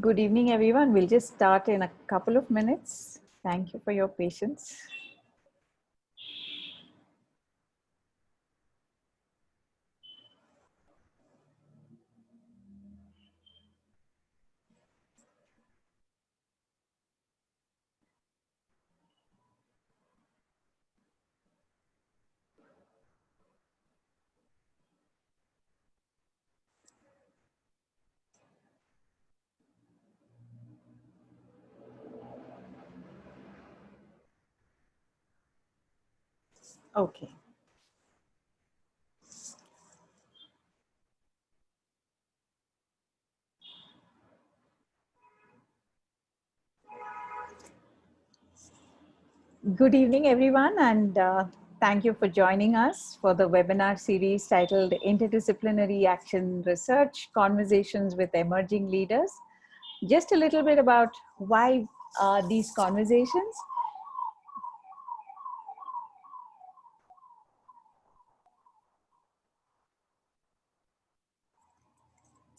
Good evening, everyone. We'll just start in a couple of minutes. Thank you for your patience. Okay. Good evening, everyone, and thank you for joining us for the webinar series titled Interdisciplinary Action Research Conversations with Emerging Leaders. Just a little bit about why these conversations.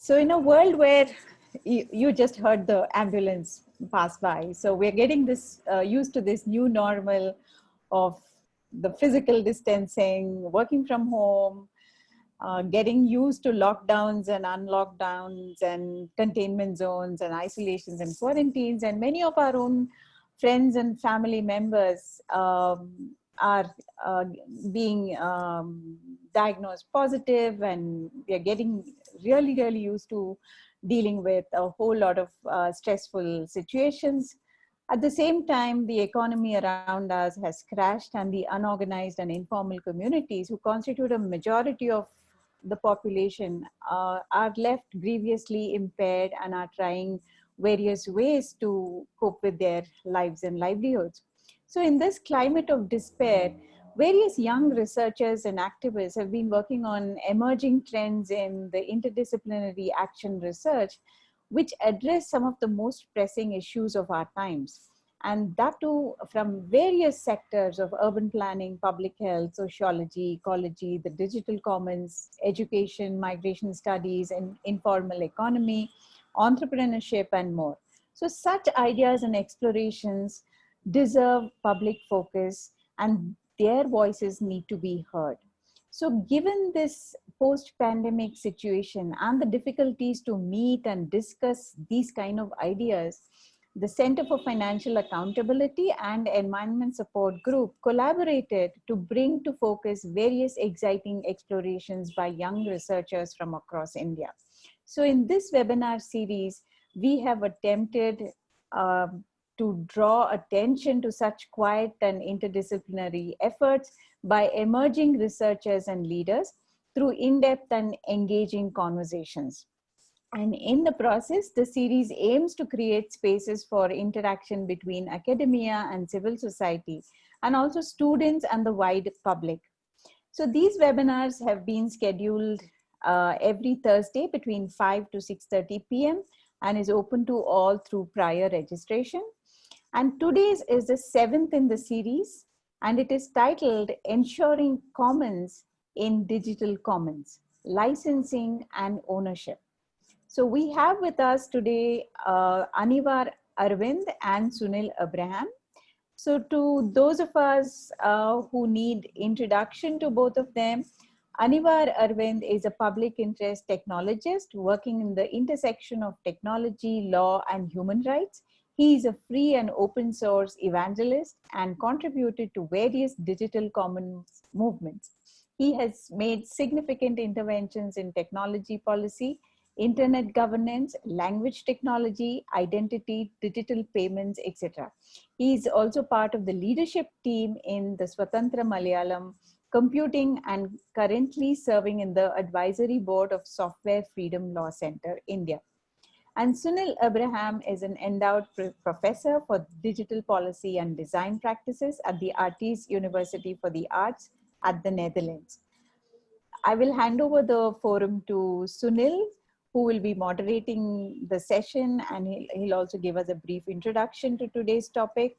So in a world where you just heard the ambulance pass by, so we're getting this used to this new normal of the physical distancing, working from home, getting used to lockdowns and unlockdowns and containment zones and isolations and quarantines, and many of our own friends and family members are being diagnosed positive, and we are getting really used to dealing with a whole lot of stressful situations. At the same time, the economy around us has crashed, and the unorganized and informal communities who constitute a majority of the population are left grievously impaired and are trying various ways to cope with their lives and livelihoods. So in this climate of despair, various young researchers and activists have been working on emerging trends in the interdisciplinary action research, which address some of the most pressing issues of our times. And that too from various sectors of urban planning, public health, sociology, ecology, the digital commons, education, migration studies, and informal economy, entrepreneurship, and more. So such ideas and explorations deserve public focus, and their voices need to be heard. So given this post-pandemic situation and the difficulties to meet and discuss these kind of ideas, the Center for Financial Accountability and Environment Support Group collaborated to bring to focus various exciting explorations by young researchers from across India. So in this webinar series, we have attempted to draw attention to such quiet and interdisciplinary efforts by emerging researchers and leaders through in-depth and engaging conversations. And in the process, the series aims to create spaces for interaction between academia and civil society, and also students and the wide public. So these webinars have been scheduled every Thursday between 5 to 6:30 p.m. and is open to all through prior registration. And today's is the 7th in the series, and it is titled Ensuring Commons in Digital Commons, Licensing and Ownership. So we have with us today Anivar Arvind and Sunil Abraham. So to those of us who need introduction to both of them, Anivar Arvind is a public interest technologist working in the intersection of technology, law, and human rights. He is a free and open source evangelist and contributed to various digital commons movements. He has made significant interventions in technology policy, internet governance, language technology, identity, digital payments, etc. He is also part of the leadership team in the Swatantra Malayalam computing and currently serving in the advisory board of Software Freedom Law Center, India. And Sunil Abraham is an endowed professor for digital policy and design practices at the Artis University for the Arts at the Netherlands. I will hand over the forum to Sunil, who will be moderating the session, and he'll also give us a brief introduction to today's topic.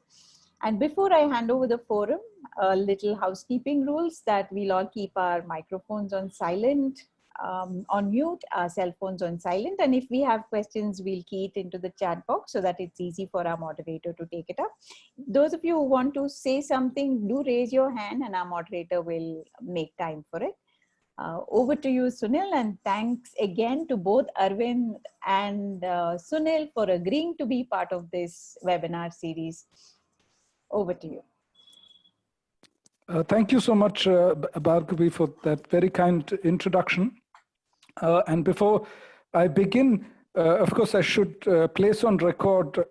And before I hand over the forum, a little housekeeping rules that we'll all keep our microphones on silent on mute, our cell phones on silent. And if we have questions, we'll key it into the chat box so that it's easy for our moderator to take it up. Those of you who want to say something, do raise your hand and our moderator will make time for it. Over to you, Sunil, and thanks again to both Arvind and Sunil for agreeing to be part of this webinar series. Over to you. Thank you so much, Bhargavi, for that very kind introduction. And before I begin, of course, I should place on record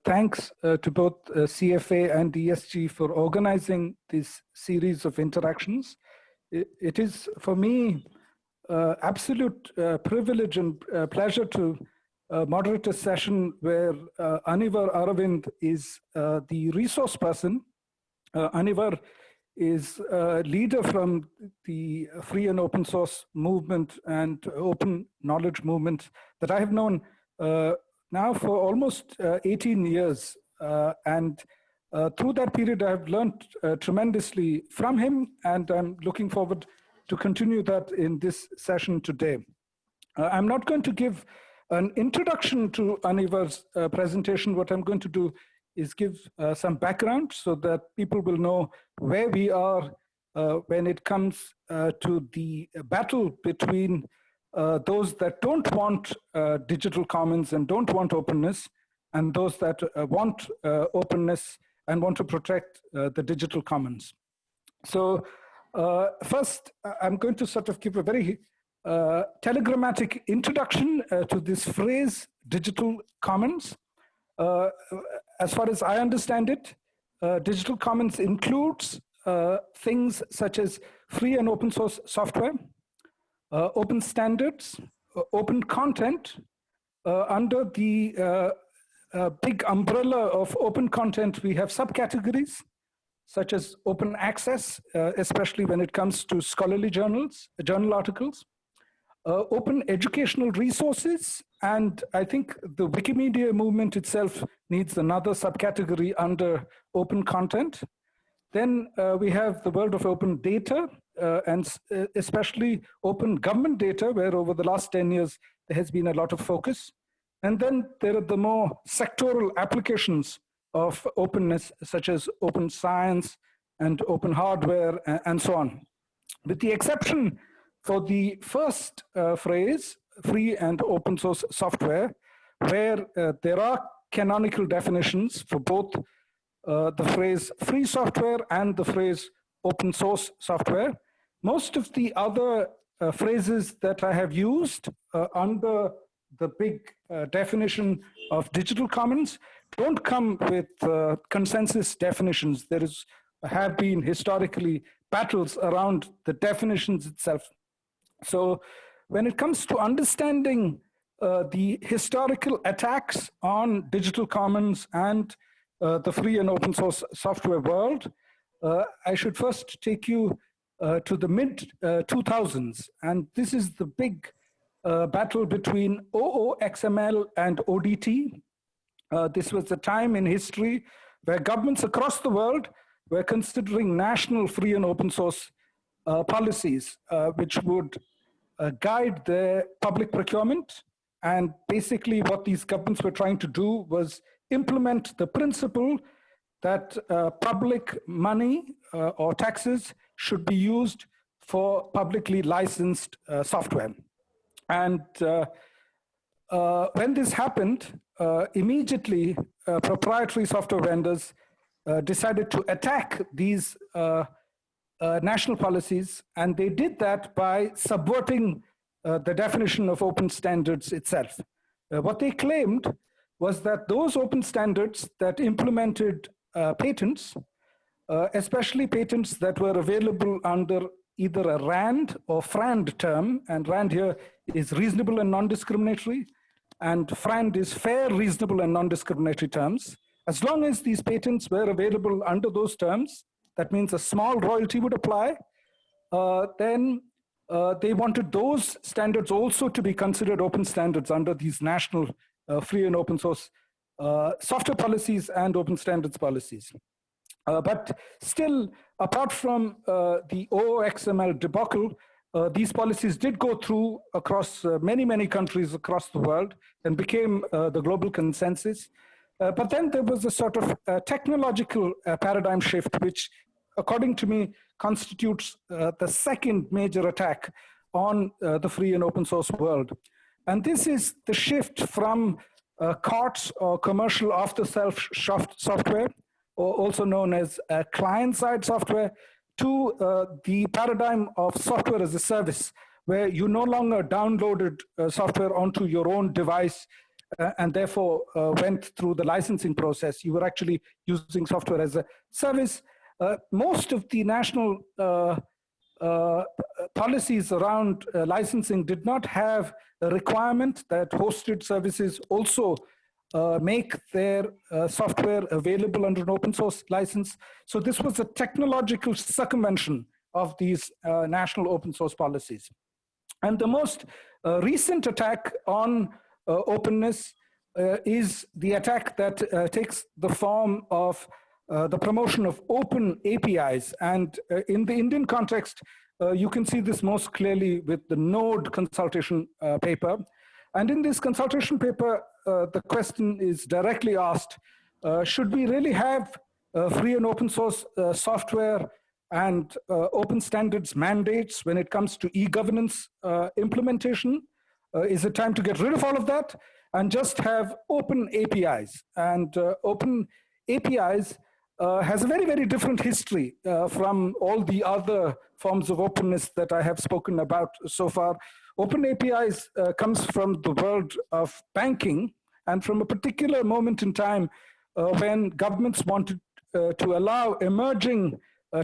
thanks to both CFA and ESG for organizing this series of interactions. It is, for me, absolute privilege and pleasure to moderate a session where Anivar Aravind is the resource person. Anivar is a leader from the free and open source movement and open knowledge movement that I have known now for almost 18 years. And through that period, I have learned tremendously from him, and I'm looking forward to continue that in this session today. I'm not going to give an introduction to Anivar's presentation. What I'm going to do is give some background so that people will know where we are when it comes to the battle between those that don't want digital commons and don't want openness, and those that want openness and want to protect the digital commons. So first, I'm going to sort of give a very telegrammatic introduction to this phrase, digital commons. As far as I understand it, digital commons includes things such as free and open source software, open standards, open content. Under the big umbrella of open content, we have subcategories such as open access, especially when it comes to scholarly journals, journal articles, open educational resources, and I think the Wikimedia movement itself needs another subcategory under open content. Then we have the world of open data, and especially open government data, where over the last 10 years, there has been a lot of focus. And then there are the more sectoral applications of openness, such as open science and open hardware, and so on. With the exception for the first phrase, free and open source software, where there are canonical definitions for both the phrase free software and the phrase open source software. Most of the other phrases that I have used under the big definition of digital commons don't come with consensus definitions. There have been historically battles around the definitions itself. So when it comes to understanding the historical attacks on digital commons and the free and open source software world, I should first take you to the mid-2000s. And this is the big battle between OOXML and ODT. This was a time in history where governments across the world were considering national free and open source policies, which would guide their public procurement. And basically what these governments were trying to do was implement the principle that public money or taxes should be used for publicly licensed software. And when this happened, immediately proprietary software vendors decided to attack these national policies, and they did that by subverting the definition of open standards itself. What they claimed was that those open standards that implemented patents, especially patents that were available under either a RAND or FRAND term, and RAND here is reasonable and non-discriminatory, and FRAND is fair, reasonable, and non-discriminatory terms. As long as these patents were available under those terms, that means a small royalty would apply, then they wanted those standards also to be considered open standards under these national free and open source software policies and open standards policies. But still, apart from the OOXML debacle, these policies did go through across many countries across the world and became the global consensus. But then there was a sort of technological paradigm shift, which, according to me, constitutes the second major attack on the free and open source world. And this is the shift from COTS, or commercial off-the-shelf software, or also known as client-side software, to the paradigm of software as a service, where you no longer downloaded software onto your own device and therefore went through the licensing process. You were actually using software as a service. Most of the national policies around licensing did not have a requirement that hosted services also make their software available under an open source license. So this was a technological circumvention of these national open source policies. And the most recent attack on openness is the attack that takes the form of the promotion of open APIs. And in the Indian context, you can see this most clearly with the Node consultation paper. And in this consultation paper, the question is directly asked, should we really have free and open source software and open standards mandates when it comes to e-governance implementation? Is it time to get rid of all of that and just have open APIs? And open APIs has a very different history from all the other forms of openness that I have spoken about so far. Open APIs comes from the world of banking, and from a particular moment in time when governments wanted to allow emerging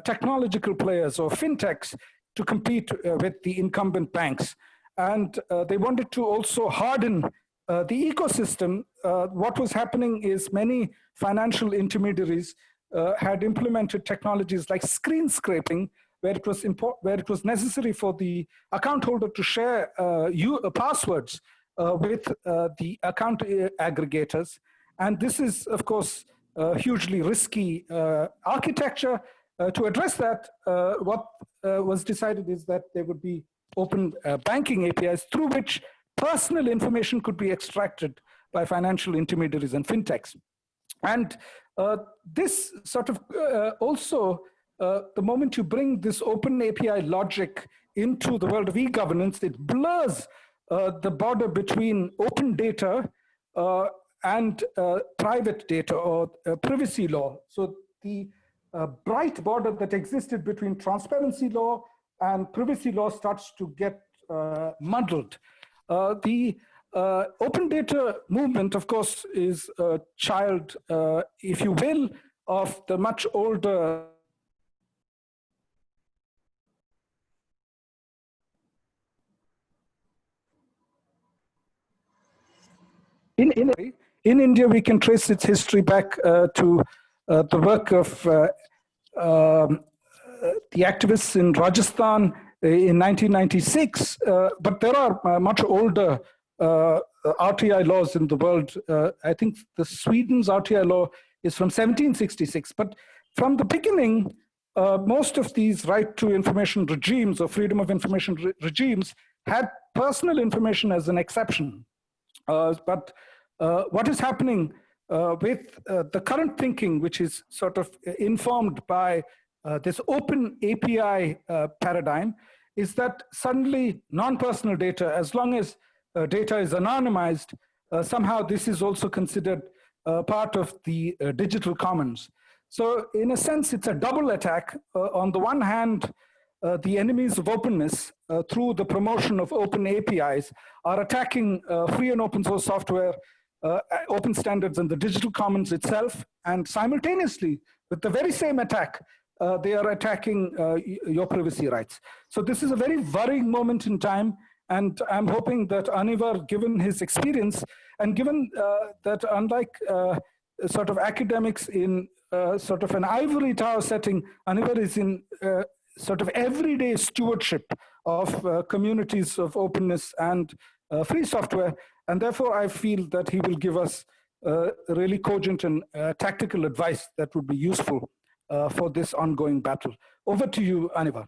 technological players or fintechs to compete with the incumbent banks. And they wanted to also harden the ecosystem. What was happening is many financial intermediaries had implemented technologies like screen scraping, where it was necessary for the account holder to share passwords with the account aggregators. And this is, of course, hugely risky architecture. To address that, what was decided is that there would be open banking APIs through which personal information could be extracted by financial intermediaries and fintechs. And this sort of also, the moment you bring this open API logic into the world of e-governance, it blurs the border between open data and private data, or privacy law. So the bright border that existed between transparency law and privacy law starts to get muddled. The open data movement, of course, is a child, if you will, of the much older in India, we can trace its history back to the work of the activists in Rajasthan in 1996, but there are much older RTI laws in the world. I think the Sweden's RTI law is from 1766, but from the beginning, most of these right to information regimes or freedom of information regimes had personal information as an exception. But what is happening with the current thinking, which is sort of informed by this open API paradigm, is that suddenly non-personal data, as long as data is anonymized, somehow this is also considered part of the digital commons. So in a sense, it's a double attack. On the one hand, the enemies of openness through the promotion of open APIs are attacking free and open source software, open standards, and the digital commons itself. And simultaneously, with the very same attack, they are attacking your privacy rights. So this is a very worrying moment in time. And I'm hoping that Anivar, given his experience, and given that unlike sort of academics in sort of an ivory tower setting, Anivar is in sort of everyday stewardship of communities of openness and free software. And therefore, I feel that he will give us really cogent and tactical advice that would be useful for this ongoing battle. Over to you, Anivar.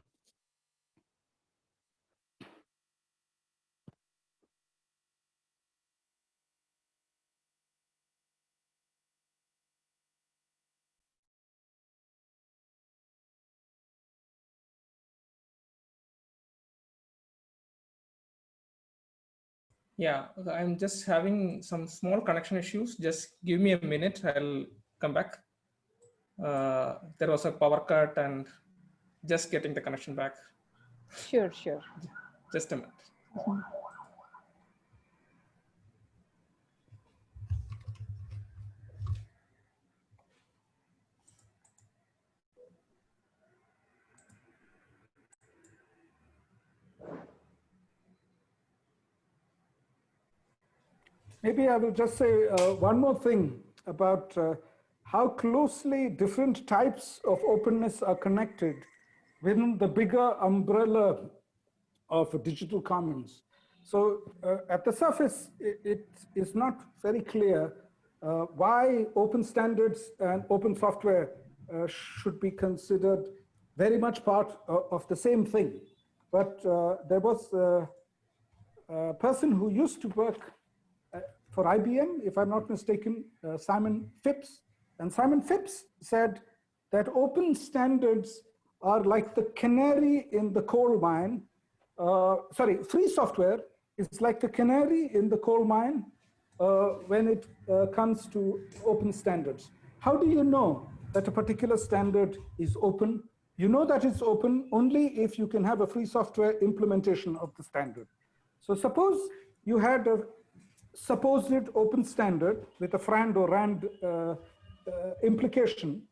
Yeah, I'm just having some small connection issues. Just give me a minute. I'll come back. There was a power cut and just getting the connection back. Sure, sure. Just a minute. Maybe I will just say one more thing about how closely different types of openness are connected within the bigger umbrella of digital commons. So at the surface, it is not very clear why open standards and open software should be considered very much part of the same thing. But there was a person who used to work for IBM, if I'm not mistaken, Simon Phipps. And Simon Phipps said that open standards are like the canary in the coal mine. Free software is like the canary in the coal mine when it comes to open standards. How do you know that a particular standard is open? You know that it's open only if you can have a free software implementation of the standard. So suppose you had a supposed open standard with a FRAND or RAND implication,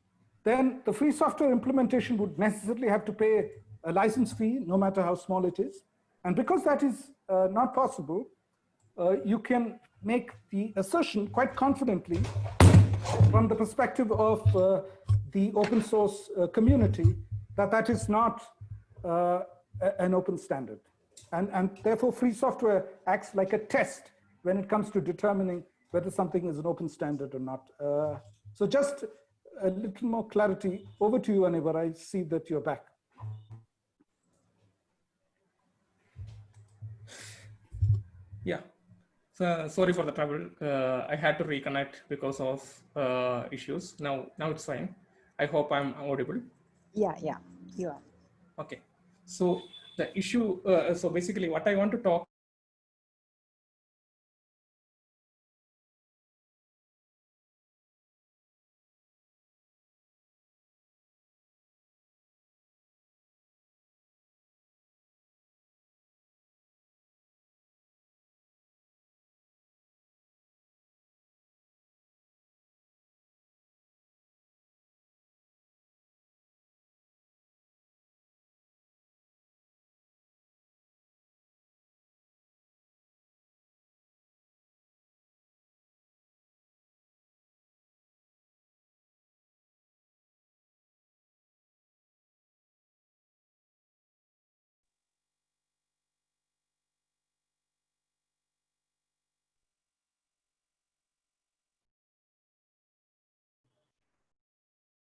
then the free software implementation would necessarily have to pay a license fee, no matter how small it is. And because that is not possible, you can make the assertion quite confidently from the perspective of the open source community that that is not an open standard. And therefore, free software acts like a test when it comes to determining whether something is an open standard or not. So just a little more clarity. Over to you, Anivar. I see that you're back. Yeah. So sorry for the trouble. I had to reconnect because of issues. Now it's fine. I hope I'm audible. Yeah, you are. Okay. So the issue, so basically what I want to talk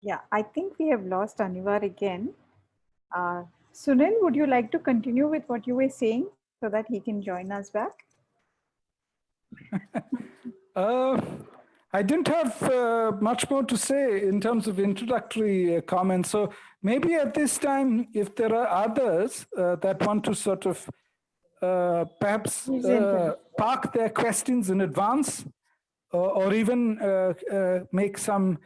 Yeah, I think we have lost Anivar again. Sunil, would you like to continue with what you were saying so that he can join us back? I didn't have much more to say in terms of introductory comments. So maybe at this time, if there are others that want to sort of perhaps park their questions in advance or even make some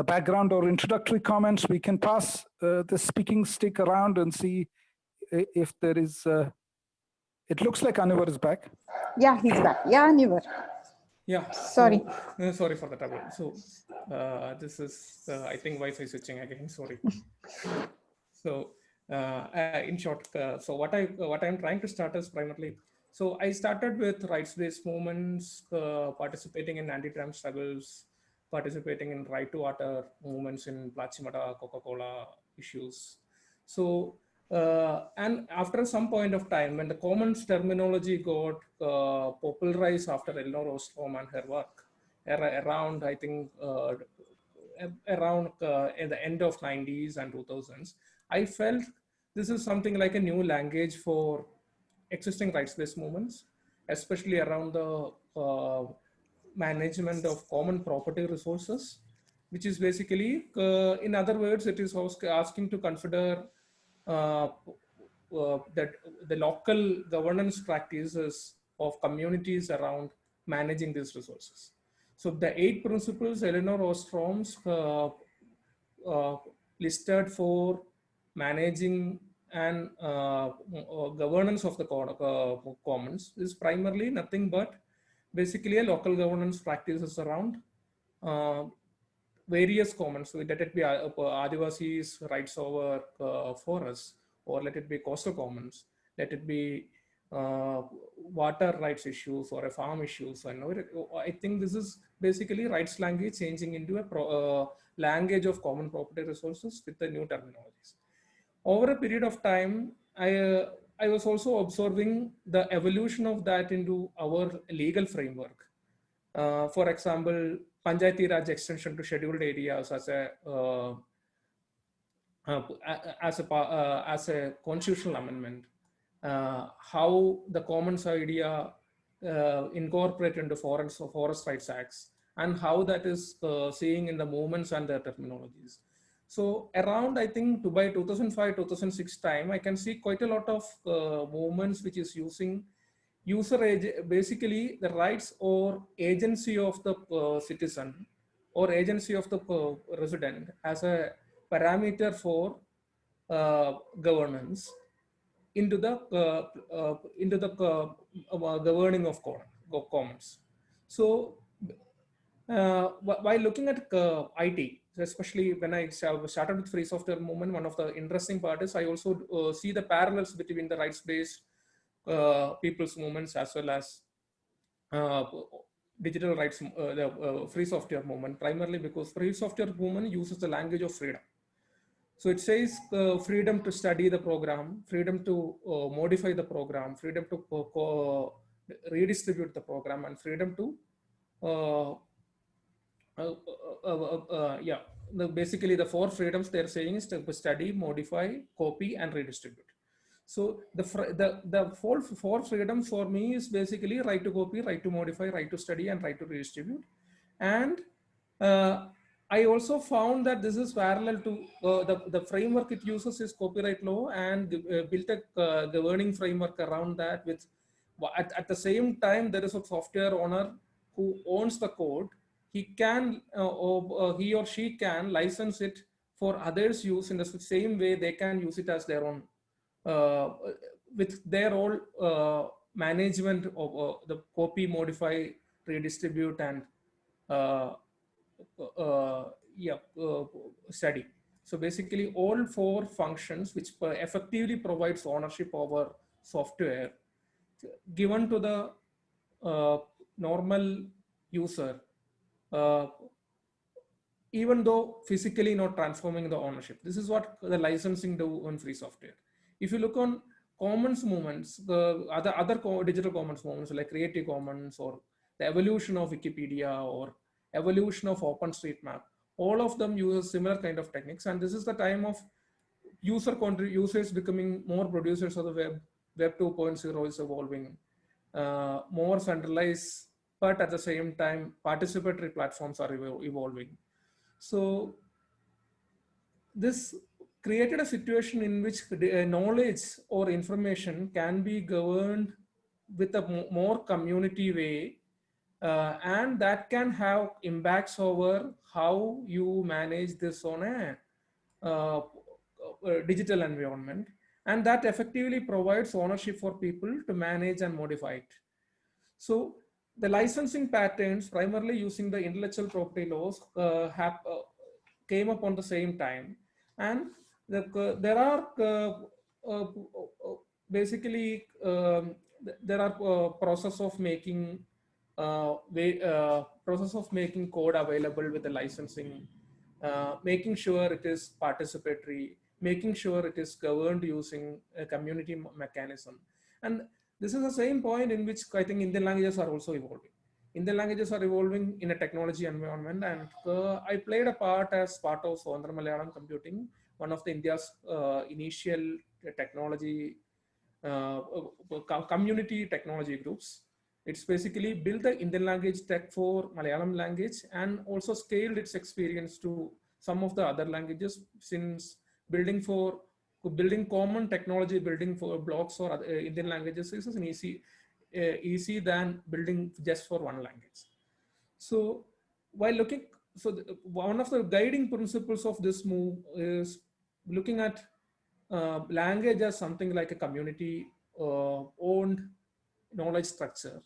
background or introductory comments, we can pass the speaking stick around and see if there is. It looks like Anivar is back. Yeah, he's back. Yeah, Anivar. Yeah. Sorry. So, sorry for the trouble. So this is, I think, Wi-Fi switching again. Sorry. So in short, so what I'm trying to start is primarily. So I started with rights-based movements, participating in anti-Trump struggles, participating in right to water movements in Plachimata, Coca-Cola issues. So and after some point of time, when the commons terminology got popularized after Eleanor Ostrom and her work, around, I think, around at the end of 90s and 2000s, I felt this is something like a new language for existing rights-based movements, especially around the management of common property resources, which is basically, in other words, it is asking to consider that the local governance practices of communities around managing these resources. So the 8 principles Elinor Ostrom's listed for managing and governance of the commons is primarily nothing but basically a local governance practices around various commons, so let it be Adivasis' rights over forests, or let it be coastal commons, let it be water rights issues or a farm issues. I think this is basically rights language changing into a language of common property resources with the new terminologies. Over a period of time, I was also observing the evolution of that into our legal framework. For example, Panchayati Raj extension to scheduled areas as a constitutional amendment, how the commons idea incorporated into forest rights acts, and how that is seeing in the movements and the terminologies. So around, I think, by 2005, 2006 time, I can see quite a lot of movements which is using basically the rights or agency of the citizen or agency of the resident as a parameter for governance into the governing of commons. So while looking at IT, especially when I started with free software movement, one of the interesting part is I also see the parallels between the rights-based people's movements as well as digital rights, the free software movement, primarily because free software movement uses the language of freedom. So it says freedom to study the program, freedom to modify the program, freedom to redistribute the program, and freedom to basically the 4 freedoms they're saying is to study, modify, copy, and redistribute. So the four freedoms for me is basically right to copy, right to modify, right to study, and right to redistribute. And I also found that this is parallel to the framework it uses is copyright law, and built a governing framework around that. With at the same time, there is a software owner who owns the code. He can he or she can license it for others' use in the same way they can use it as their own. With their own management of the copy, modify, redistribute, and study. So basically all 4 functions which effectively provides ownership over software given to the normal user, even though physically not transforming the ownership. This is what the licensing do on free software. If you look on commons movements, the other digital commons movements like Creative Commons or the evolution of Wikipedia or evolution of OpenStreetMap, all of them use similar kind of techniques. And this is the time of users becoming more producers of the web. Web 2.0 is evolving, more centralized, but at the same time, participatory platforms are evolving. So this created a situation in which knowledge or information can be governed with a more community way, and that can have impacts over how you manage this on a digital environment, and that effectively provides ownership for people to manage and modify it. So the licensing patterns, primarily using the intellectual property laws, came up on the same time, and there are basically there are process of making code available with the licensing, making sure it is participatory, making sure it is governed using a community mechanism. And this is the same point in which I think Indian languages are also evolving. Indian languages are evolving in a technology environment, and I played a part as part of Swandra Malayalam Computing, one of the India's initial technology community technology groups. It's basically built the Indian language tech for Malayalam language and also scaled its experience to some of the other languages, since building common technology, building for blocks or Indian languages is an easy. easy than building just for one language. So while looking, so one of the guiding principles of this move is looking at language as something like a community owned knowledge structure.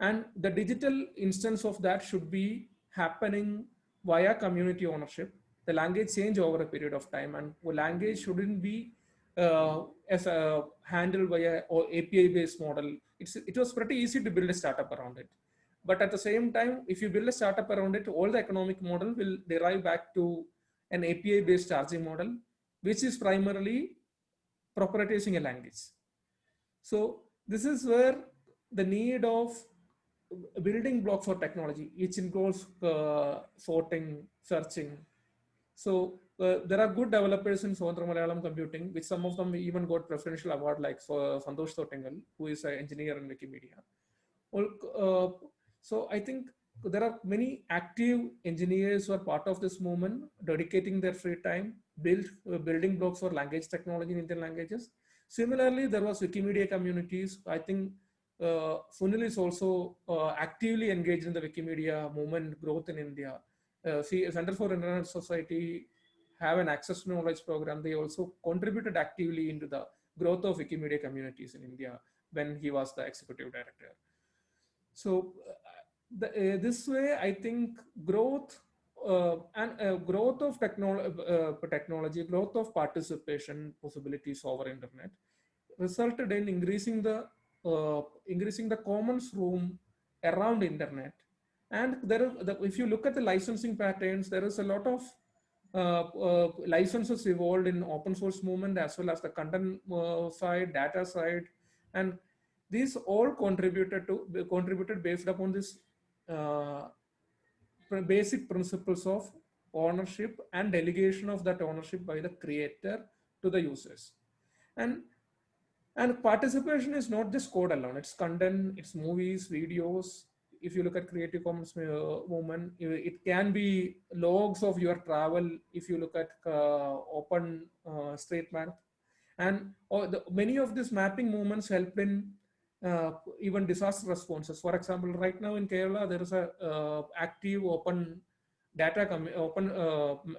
And the digital instance of that should be happening via community ownership. The language change over a period of time, and language shouldn't be as a handled via or API based model. It was pretty easy to build a startup around it. But at the same time, if you build a startup around it, all the economic model will derive back to an API based charging model, which is primarily proprietizing a language. So this is where the need of building blocks for technology, which involves sorting, searching. So there are good developers in Swathantra Malayalam computing, which some of them even got preferential award, like Santosh Thottingal, who is an engineer in Wikimedia. So I think there are many active engineers who are part of this movement, dedicating their free time, building blocks for language technology in Indian languages. Similarly, there was Wikimedia communities. I think Sunil is also actively engaged in the Wikimedia movement growth in India. Center for Internet Society have an access to knowledge program. They also contributed actively into the growth of Wikimedia communities in India when he was the executive director. So this way, I think growth and growth of technology, growth of participation possibilities over internet resulted in increasing the commons room around internet. And if you look at the licensing patterns, there is a lot of licenses evolved in open source movement, as well as the content side, data side, and these all contributed based upon this basic principles of ownership and delegation of that ownership by the creator to the users. And participation is not just code alone, it's content, it's movies, videos. If you look at Creative Commons movement, it can be logs of your travel. If you look at Open Street Map, and many of these mapping movements help in even disaster responses. For example, right now in Kerala, there is a active open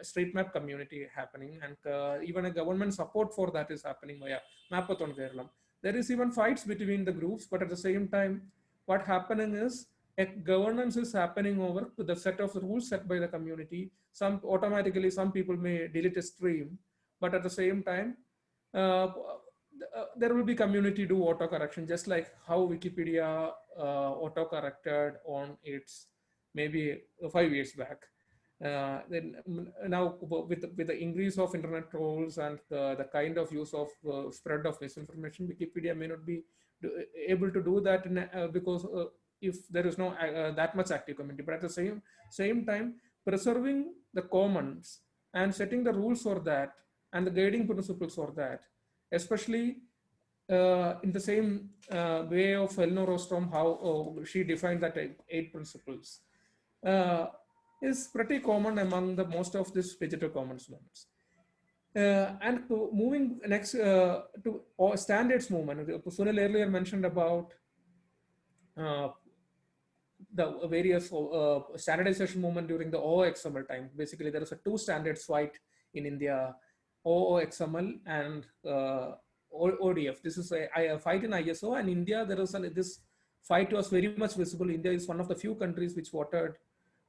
street map community happening, and even a government support for that is happening via Mapathon Kerala. There is even fights between the groups, but at the same time, what happening is a governance is happening over to the set of rules set by the community. Some people may delete a stream, but at the same time, there will be community do auto correction, just like how Wikipedia auto corrected on its maybe 5 years back. Then now with the increase of internet trolls and the kind of use of spread of misinformation, Wikipedia may not be able to do that because if there is no that much active community. But at the same time, preserving the commons and setting the rules for that and the guiding principles for that, especially in the same way of Elinor Ostrom, how she defined that 8 principles, is pretty common among the most of these digital commons movements. And moving next to standards movement, Sunil earlier mentioned about the various standardization movement during the OXML time. Basically, there is a 2 standards fight in India, OXML and ODF. This is a fight in ISO, and India, there is this fight was very much visible. India is one of the few countries which voted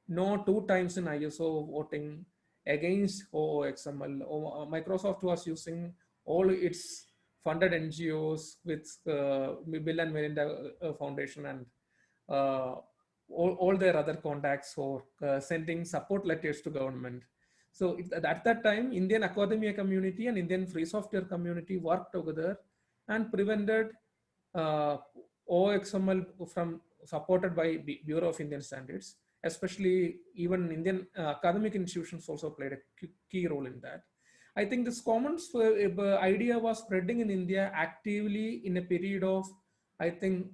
no 2 times in ISO voting against OXML. Microsoft was using all its funded NGOs with Bill and Melinda Foundation and all their other contacts for sending support letters to government. So at that time, Indian academia community and Indian free software community worked together and prevented OXML from supported by Bureau of Indian Standards. Especially even Indian academic institutions also played a key role in that. I think this commons idea was spreading in India actively in a period of, I think,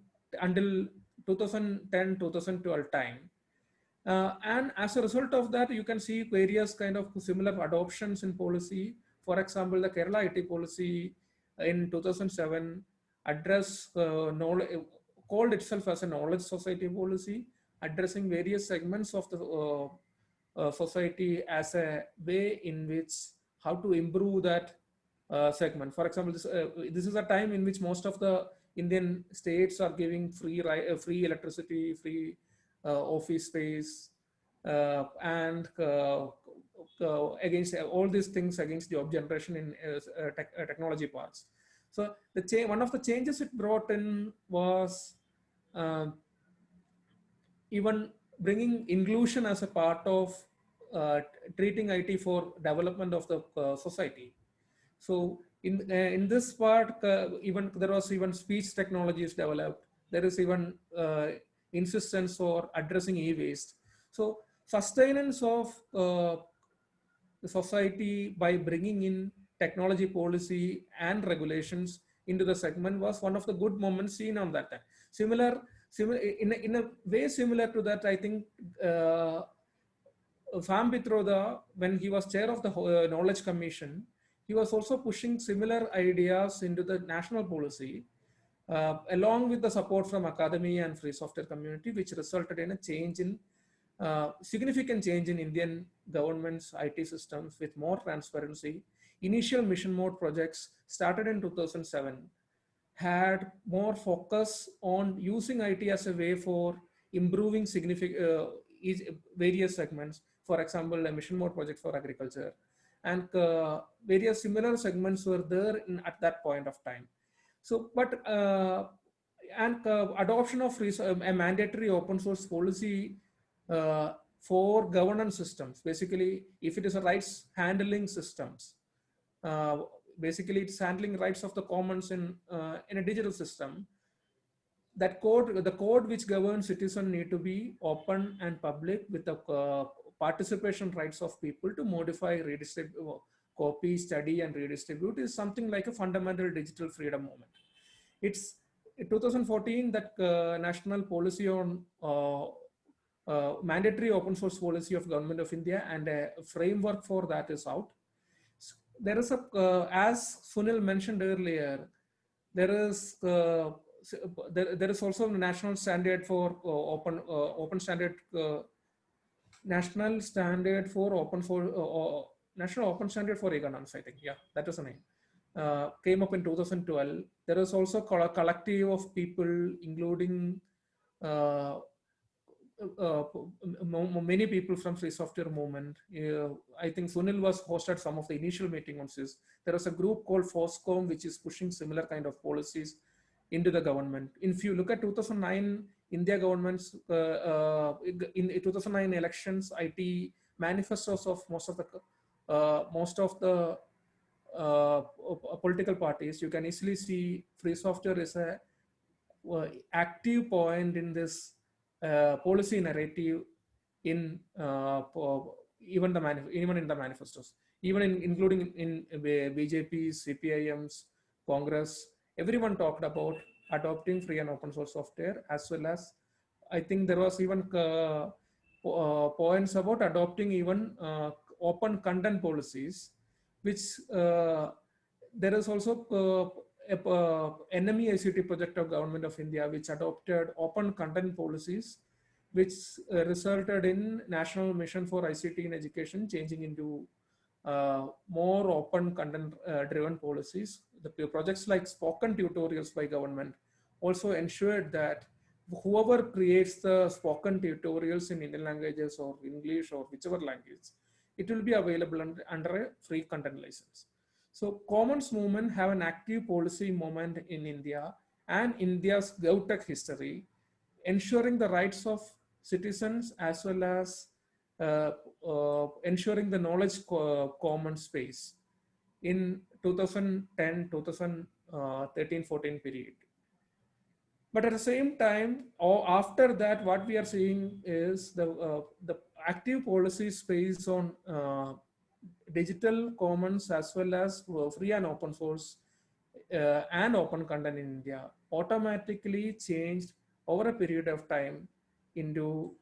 until 2010, 2012 time. And as a result of that, you can see various kind of similar adoptions in policy. For example, the Kerala IT policy in 2007 addressed called itself as a knowledge society policy, addressing various segments of the society as a way in which how to improve that segment. For example, this is a time in which most of the Indian states are giving free electricity, free office space, and against all these things against job generation in technology parks. So one of the changes it brought in was even bringing inclusion as a part of treating IT for development of the society. So in this part, even there was even speech technologies developed. There is even insistence for addressing e-waste. So sustenance of the society by bringing in technology policy and regulations into the segment was one of the good moments seen on that time. Similar in a way similar to that, I think Sam Pitroda, when he was chair of the Knowledge Commission, he was also pushing similar ideas into the national policy, along with the support from academia and free software community, which resulted in a change in significant change in Indian government's IT systems with more transparency. Initial mission mode projects started in 2007 had more focus on using IT as a way for improving various segments. For example, a mission mode project for agriculture, and various similar segments were there at that point of time. So, but adoption of a mandatory open source policy for governance systems. Basically, if it is a rights handling systems, basically it's handling rights of the commons in a digital system. That the code which governs citizen need to be open and public with the participation rights of people to modify, redistribute, copy, study, and redistribute is something like a fundamental digital freedom movement. It's in 2014 that national policy on mandatory open source policy of Government of India and a framework for that is out. So there is a, as Sunil mentioned earlier, there is also a national standard for national standard for national open standard for e-governance, I think. Yeah, that is the name. Came up in 2012. There is also a collective of people, including many people from free software movement. I think Sunil was hosted some of the initial meeting on this. There is a group called FOSCOM, which is pushing similar kind of policies into the government. If you look at 2009 India government's in 2009 elections, IT manifestos of most of the political parties, you can easily see free software is a active point in this policy narrative in even in the manifestos, even including in BJP's, CPIM's, Congress. Everyone talked about adopting free and open source software, as well as I think there was even points about adopting even open content policies, which there is also NME ICT project of Government of India, which adopted open content policies, which resulted in National Mission for ICT in Education changing into more open content driven policies. The projects like spoken tutorials by government also ensured that whoever creates the spoken tutorials in Indian languages or English or whichever language, it will be available under a free content license. So Commons movement have an active policy moment in India and India's GovTech history, ensuring the rights of citizens as well as ensuring the knowledge common space in 2010, 2013, 14 period. But at the same time, or after that, what we are seeing is the active policy space on digital commons as well as free and open source and open content in India automatically changed over a period of time into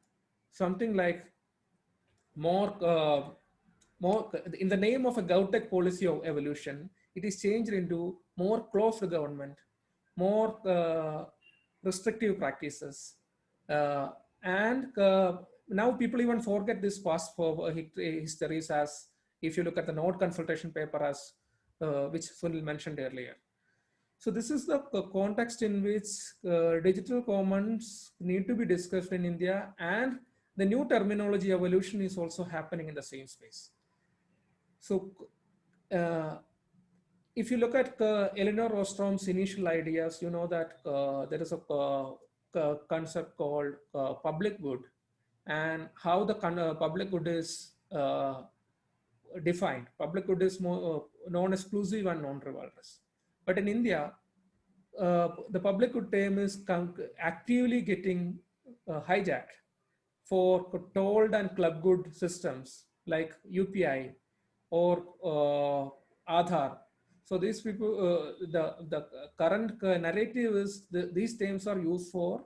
something like more in the name of a GovTech policy of evolution, it is changed into more closed government, more restrictive practices. And now people even forget this past for histories, as if you look at the node consultation paper, as which Sunil mentioned earlier. So this is the context in which digital commons need to be discussed in India, and the new terminology evolution is also happening in the same space. So if you look at Elinor Ostrom's initial ideas, you know that there is a concept called public good, and how the public good is defined. Public good is more non-exclusive and non-rivalrous. But in India, the public good term is actively getting hijacked for told and club good systems like UPI or Aadhaar. So these people, the current narrative is these terms are used for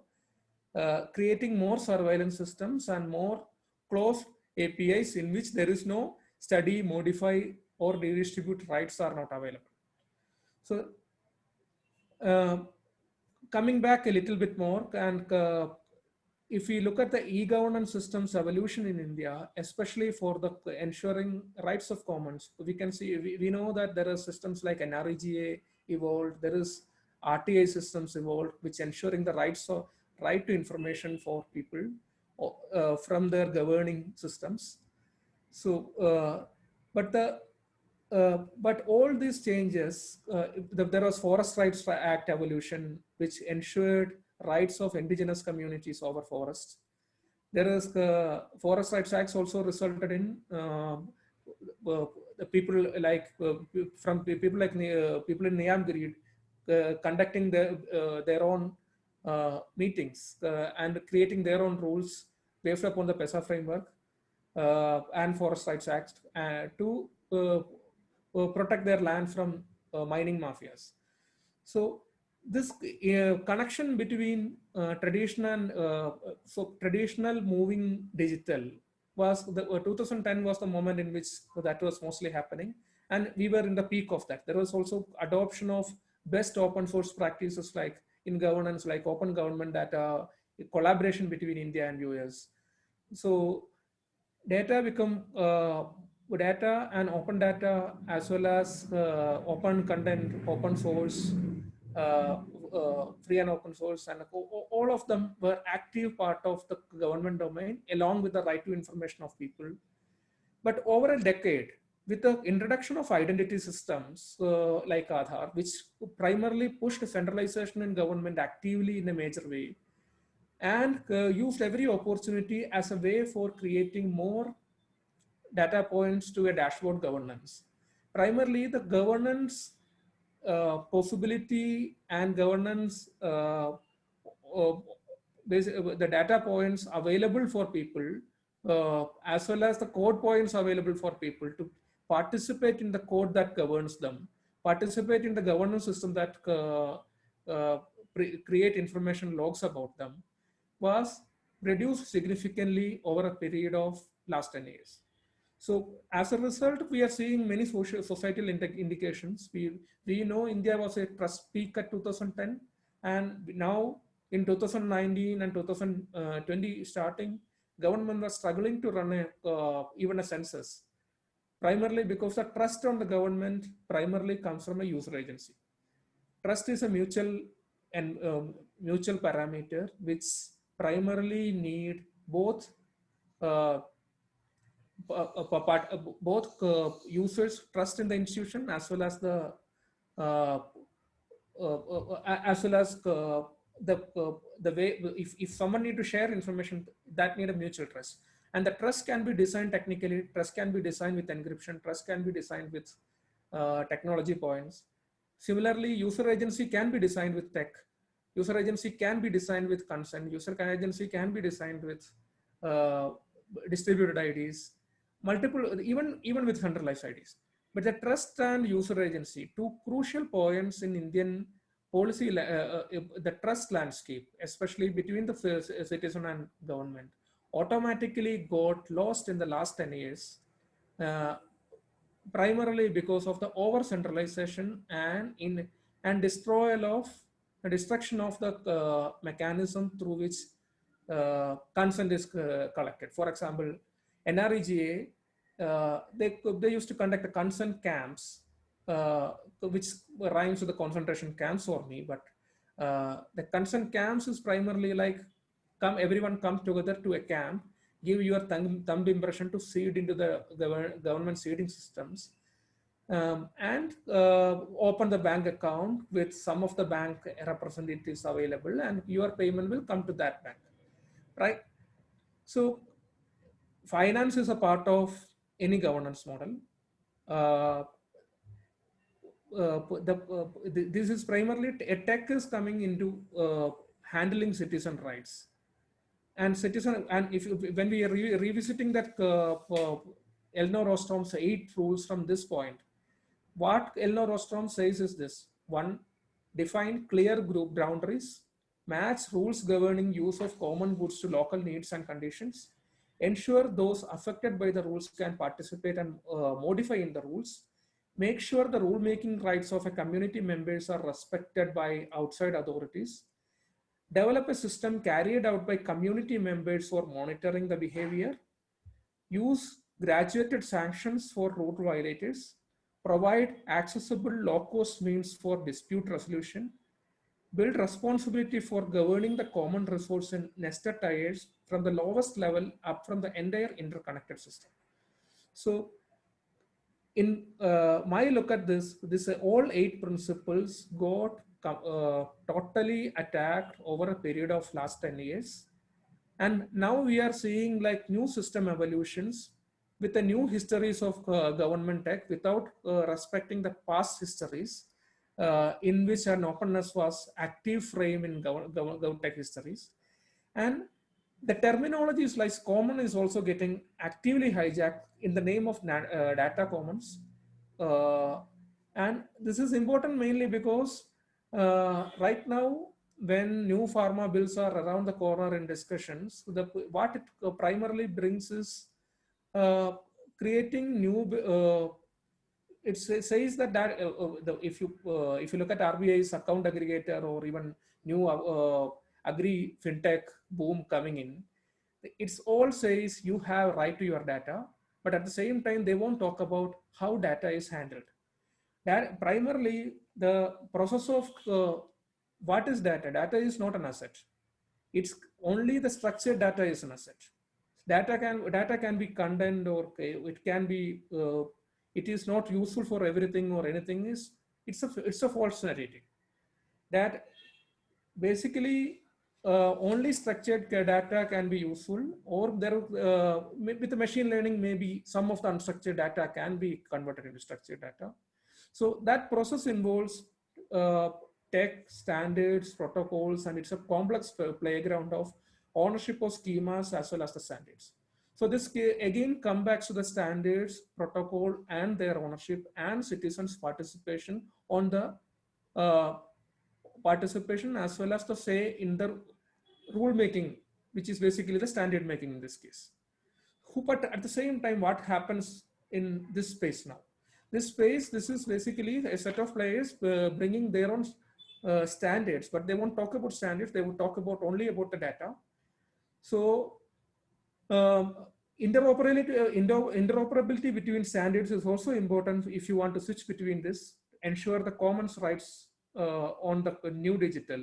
creating more surveillance systems and more closed APIs in which there is no study, modify, or redistribute rights are not available. So coming back a little bit more, and if we look at the e-governance systems evolution in India, especially for the ensuring rights of commons, we can see, we know that there are systems like NREGA evolved, there is RTI systems evolved, which ensuring the right to information for people from their governing systems. So, but all these changes, there was Forest Rights Act evolution, which ensured rights of indigenous communities over forests. There is Forest Rights Acts also resulted in the people like people in Niyamgiri conducting their own meetings and creating their own rules based upon the PESA framework and Forest Rights Act to protect their land from mining mafias. So this connection between traditional moving digital was 2010 was the moment in which that was mostly happening, and we were in the peak of that. There was also adoption of best open source practices like in governance, like open government data, collaboration between India and US. So data become data and open data, as well as open content, open source, free and open source, and all of them were active part of the government domain, along with the right to information of people. But over a decade, with the introduction of identity systems like Aadhaar, which primarily pushed centralization in government actively in a major way, and used every opportunity as a way for creating more data points to a dashboard governance. Primarily, the governance possibility and governance, the data points available for people, as well as the code points available for people to participate in the code that governs them, participate in the governance system that create information logs about them, was reduced significantly over a period of last 10 years. So as a result, we are seeing many societal indications. We know India was a trust peak at 2010, and now in 2019 and 2020 starting, government was struggling to run even a census, primarily because the trust on the government primarily comes from a user agency. Trust is a mutual parameter which primarily need both users trust in the institution, as well as the way if someone need to share information, that need a mutual trust. And the trust can be designed technically, trust can be designed with encryption, trust can be designed with technology points. Similarly, user agency can be designed with tech. User agency can be designed with consent. User agency can be designed with distributed IDs, multiple, even with centralized IDs. But the trust and user agency, two crucial points in Indian policy, the trust landscape, especially between the citizen and government, automatically got lost in the last 10 years, primarily because of the over centralization and destroyal of the destruction of the mechanism through which consent is collected. For example, NREGA, they used to conduct the consent camps, which rhymes with the concentration camps for me, but the consent camps is primarily like everyone comes together to a camp, give your thumb impression to seed into the government seeding systems, and open the bank account with some of the bank representatives available, and your payment will come to that bank, right? So finance is a part of any governance model. This is primarily tech is coming into handling citizen rights. And when we are revisiting that Elinor Ostrom's 8 rules from this point, what Elinor Ostrom says is this: 1, define clear group boundaries, match rules governing use of common goods to local needs and conditions, ensure those affected by the rules can participate and modify in the rules, make sure the rulemaking rights of a community members are respected by outside authorities, develop a system carried out by community members for monitoring the behavior, use graduated sanctions for rule violators, provide accessible low-cost means for dispute resolution, build responsibility for governing the common resource in nested tiers from the lowest level up from the entire interconnected system. So in my look at this, all 8 principles got totally attacked over a period of last 10 years. And now we are seeing like new system evolutions with the new histories of government tech without respecting the past histories in which an openness was active frame in government tech histories. And the terminology is like common is also getting actively hijacked in the name of data commons. And this is important mainly because right now, when new pharma bills are around the corner in discussions, what it primarily brings is creating new. It says that if you look at RBI's account aggregator or even new agri fintech boom coming in, it's all says you have right to your data, but at the same time they won't talk about how data is handled. That primarily the process of what is data? Data is not an asset. It's only the structured data is an asset. Data can be content, or it can be it is not useful for everything or anything. It's a false narrative. That basically only structured data can be useful, or there with the machine learning maybe some of the unstructured data can be converted into structured data. So that process involves tech, standards, protocols, and it's a complex playground of ownership of schemas as well as the standards. So this again comes back to the standards, protocol, and their ownership and citizens' participation on the participation as well as the say in the rule making, which is basically the standard making in this case. But at the same time, what happens in this space now? This is basically a set of players bringing their own standards, but they won't talk about standards. They will talk about only about the data. So interoperability between standards is also important if you want to switch between this, ensure the commons rights on the new digital.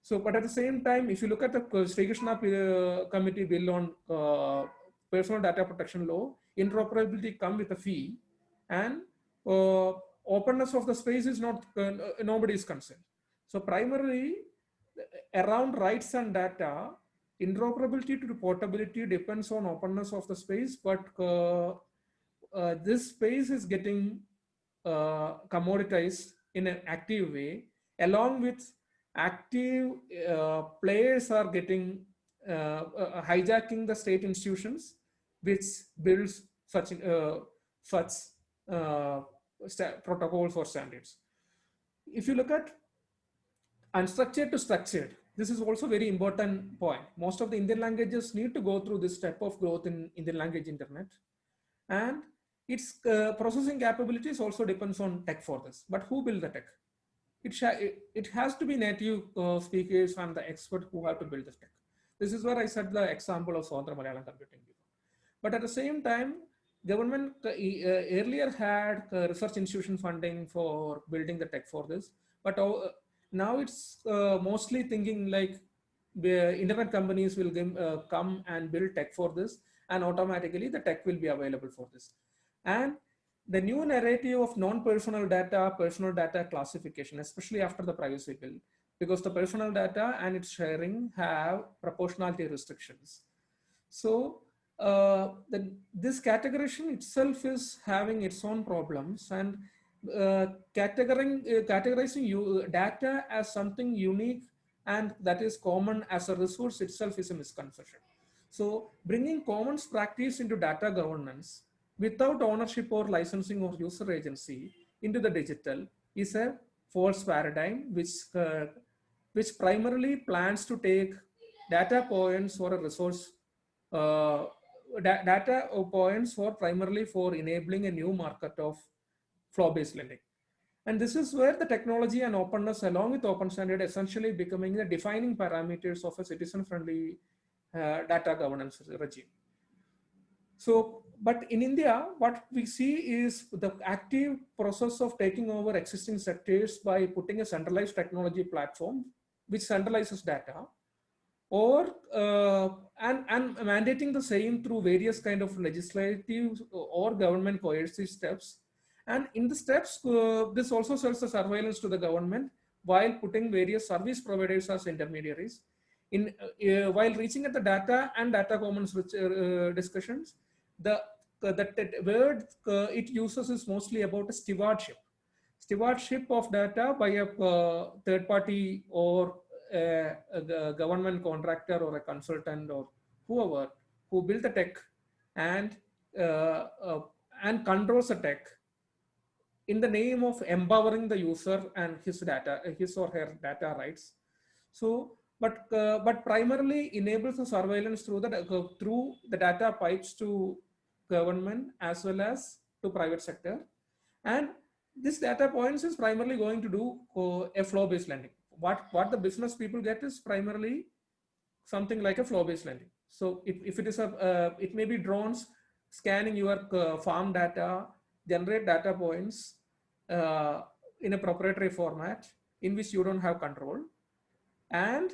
So, but at the same time, if you look at the Sri Krishna committee bill on personal data protection law, interoperability come with a fee, and openness of the space is not nobody's concern. So primarily around rights and data, interoperability to portability depends on openness of the space, but this space is getting commoditized in an active way, along with active players are getting hijacking the state institutions, which builds such protocols or standards. If you look at unstructured to structured, this is also very important point. Most of the Indian languages need to go through this step of growth in Indian language internet, and its processing capabilities also depends on tech for this. But who build the tech? it has to be native speakers and the expert who have to build this tech. This is where I said the example of Swandra Malayalam Computing before. But at the same time, government earlier had research institution funding for building the tech for this, but now it's mostly thinking like the internet companies will come and build tech for this, and automatically the tech will be available for this. And the new narrative of non-personal data, personal data classification, especially after the privacy bill, because the personal data and its sharing have proportionality restrictions. So this categorization itself is having its own problems, and categorizing data as something unique and that is common as a resource itself is a misconception. So bringing commons practice into data governance without ownership or licensing or user agency into the digital is a false paradigm, which primarily plans to take data points for a resource, data points for primarily for enabling a new market of flow-based lending. And this is where the technology and openness along with open standard essentially becoming the defining parameters of a citizen-friendly data governance regime. So, but in India, what we see is the active process of taking over existing sectors by putting a centralized technology platform which centralizes data, or and mandating the same through various kind of legislative or government coercive steps. And in the steps, this also serves the surveillance to the government while putting various service providers as intermediaries. While reaching at the data and data commons discussions, the word it uses is mostly about a stewardship of data by a third party or a government contractor or a consultant or whoever who built the tech and controls the tech in the name of empowering the user and his or her data rights. So, but primarily enables the surveillance through the data pipes to government as well as to private sector. And this data points is primarily going to do a flow-based lending. What the business people get is primarily something like a flow-based lending. So if it is it may be drones scanning your farm data, generate data points in a proprietary format in which you don't have control, and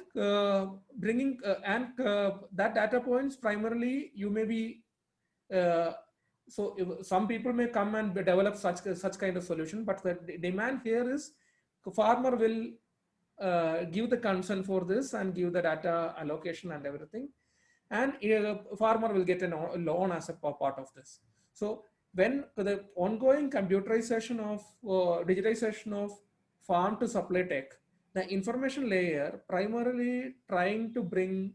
bringing that data points primarily you may be so some people may come and develop such kind of solution, but the demand here is the farmer will give the consent for this and give the data allocation and everything, and farmer will get a loan as a part of this. So when the ongoing computerization of digitization of farm to supply tech, the information layer primarily trying to bring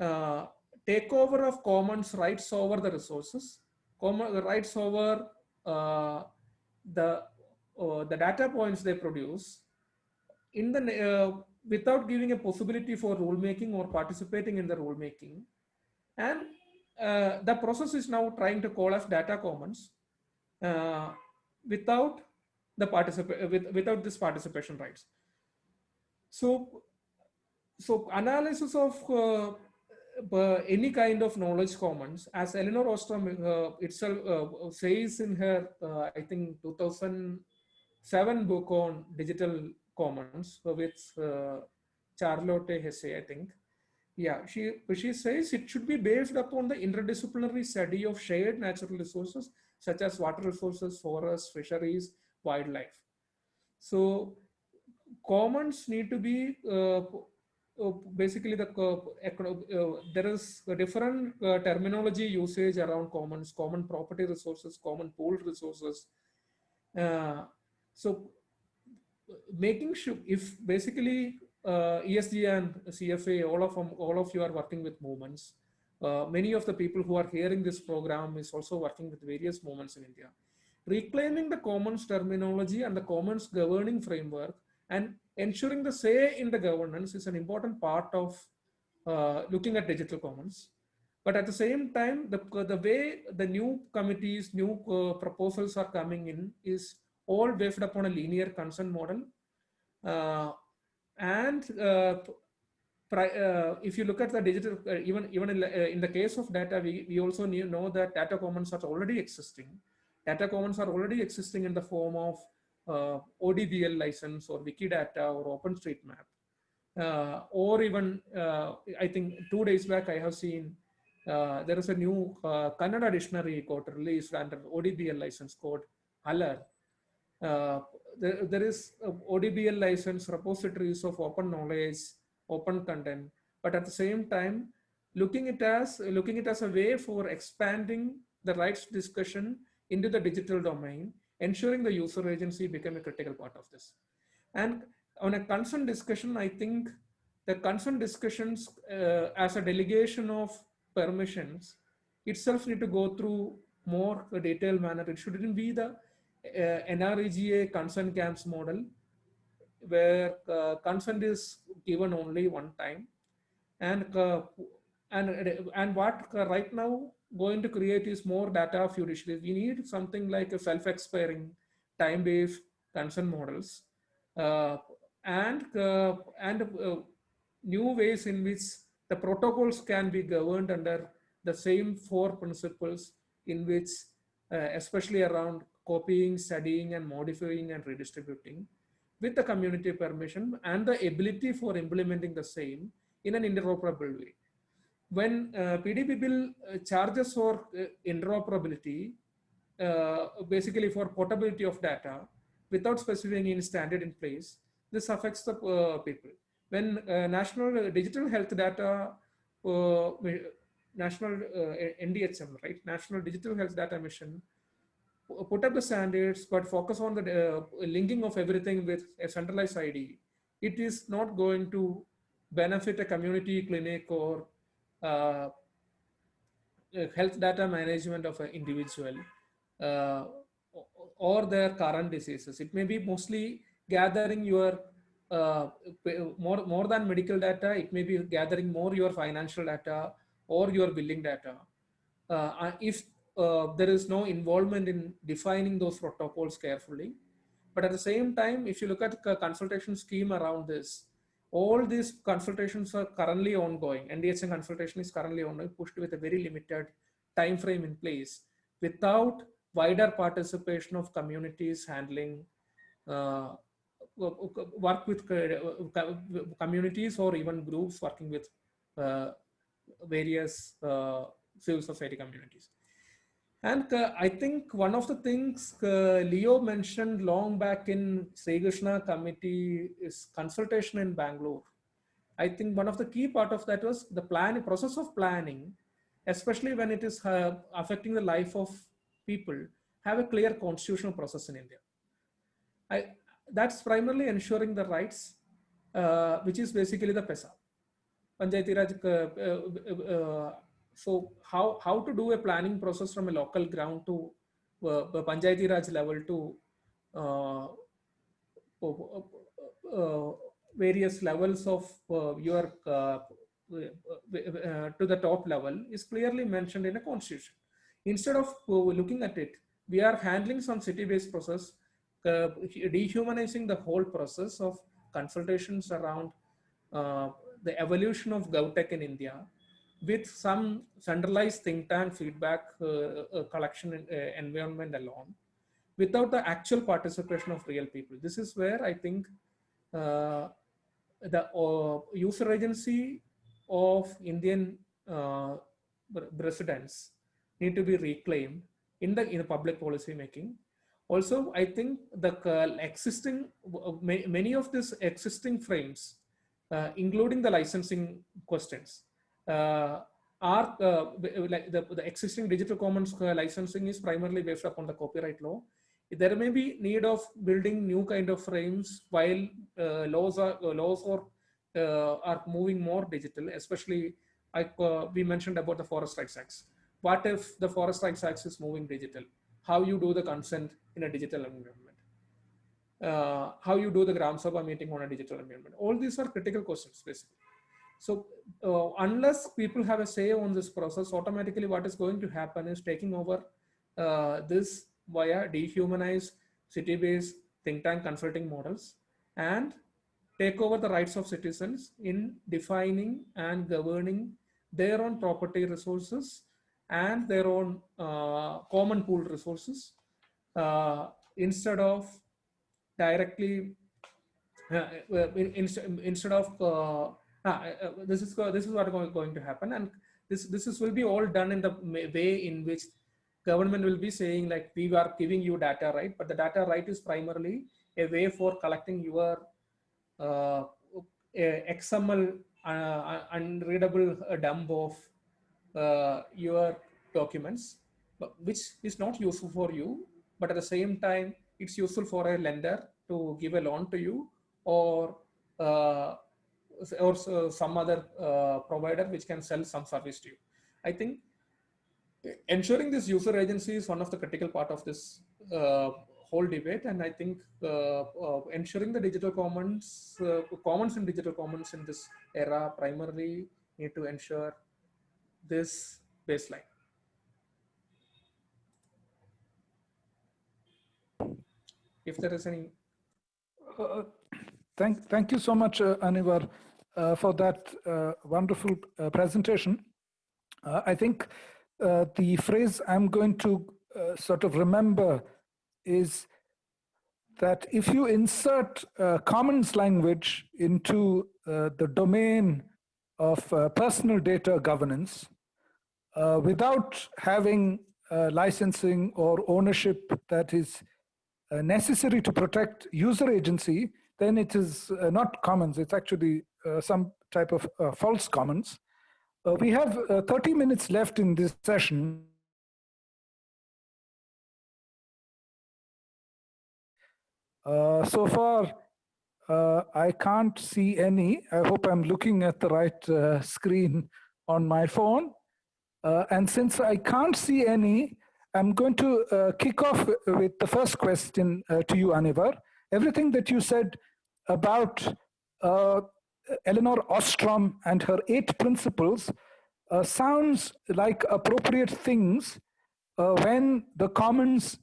takeover of commons rights over the resources, rights over the data points they produce in the without giving a possibility for rulemaking or participating in the rulemaking. And the process is now trying to call as data commons without without this participation rights. So analysis of any kind of knowledge commons, as Elinor Ostrom itself says in her, I think 2007 book on digital commons with Charlotte Hesse, I think. Yeah, she says it should be based upon the interdisciplinary study of shared natural resources such as water resources, forests, fisheries, wildlife. So commons need to be basically there is a different terminology usage around commons, common property resources, common pooled resources. So making sure, if basically ESG and CFA, all of you are working with movements. Many of the people who are hearing this program is also working with various movements in India. Reclaiming the commons terminology and the commons governing framework and ensuring the say in the governance is an important part of looking at digital commons. But at the same time, the way the new committees, new proposals are coming in is all based upon a linear consent model. And if you look at the digital, even in the case of data, we also know that data commons are already existing. Data commons are already existing in the form of ODBL license or Wikidata or OpenStreetMap. Or even, I think 2 days back, I have seen there is a new Kannada dictionary got released under ODBL license called Alar. There is ODBL license repositories of open knowledge, open content, but at the same time, looking it as a way for expanding the rights discussion into the digital domain, ensuring the user agency become a critical part of this. And on a consent discussion, I think the consent discussions as a delegation of permissions itself need to go through more detailed manner. It shouldn't be the NREGA consent camps model where consent is given only one time, and what right now going to create is more data fiduciaries. We need something like a self-expiring, time-based consent models, and new ways in which the protocols can be governed under the same 4 principles, in which especially around copying, studying, and modifying and redistributing, with the community permission and the ability for implementing the same in an interoperable way. When PDB bill charges for interoperability, basically for portability of data, without specifying any standard in place, this affects the people. When National Digital Health Data, National NDHM, right, National Digital Health Data Mission, put up the standards, but focus on the linking of everything with a centralized ID, it is not going to benefit a community clinic or health data management of an individual or their current diseases. It may be mostly gathering your more than medical data. It may be gathering more your financial data or your billing data. If there is no involvement in defining those protocols carefully. But at the same time, if you look at the consultation scheme around this, all these consultations are currently ongoing. NDHM consultation is currently ongoing, pushed with a very limited time frame in place, without wider participation of communities handling work with communities or even groups working with various civil society communities. And I think one of the things Leo mentioned long back in Sri Krishna committee is consultation in Bangalore. I think one of the key part of that was the process of planning, especially when it is affecting the life of people, have a clear constitutional process in India. That's primarily ensuring the rights, which is basically the PESA. Panchayati Raj, so how to do a planning process from a local ground to Panchayati Raj level to various levels of your to the top level is clearly mentioned in a constitution. Instead of looking at it, we are handling some city-based process, dehumanizing the whole process of consultations around the evolution of GovTech in India, with some centralized think tank feedback collection environment alone, without the actual participation of real people. This is where I think the user agency of Indian residents need to be reclaimed in the public policy making. Also, I think the existing, many of these existing frames, including the licensing questions, are like the existing digital commons licensing is primarily based upon the copyright law. There may be need of building new kind of frames while laws are moving more digital, especially we mentioned about the Forest Rights Act. What if the Forest Rights Act is moving digital? How you do the consent in a digital environment? How you do the Gram Sabha meeting on a digital environment? All these are critical questions, basically. So unless people have a say on this process, automatically what is going to happen is taking over this via dehumanized city-based think tank consulting models and take over the rights of citizens in defining and governing their own property resources and their own common pool resources, instead of directly instead of this is what is going to happen, and this will be all done in the way in which government will be saying, like, we are giving you data right, but the data right is primarily a way for collecting your XML unreadable dump of your documents, which is not useful for you, but at the same time it's useful for a lender to give a loan to you, or some other provider which can sell some service to you. I think ensuring this user agency is one of the critical part of this whole debate, and I think ensuring the digital commons, commons in digital commons in this era primarily need to ensure this baseline. If there is any. Thank you so much, Anivar, for that wonderful presentation. I think the phrase I'm going to sort of remember is that if you insert commons language into the domain of personal data governance without having licensing or ownership that is necessary to protect user agency, then it is not commons. It's actually some type of false commons. We have 30 minutes left in this session. So far, I can't see any. I hope I'm looking at the right screen on my phone. And since I can't see any, I'm going to kick off with the first question to you, Anivar. Everything that you said about Elinor Ostrom and her 8 principles sounds like appropriate things when the commons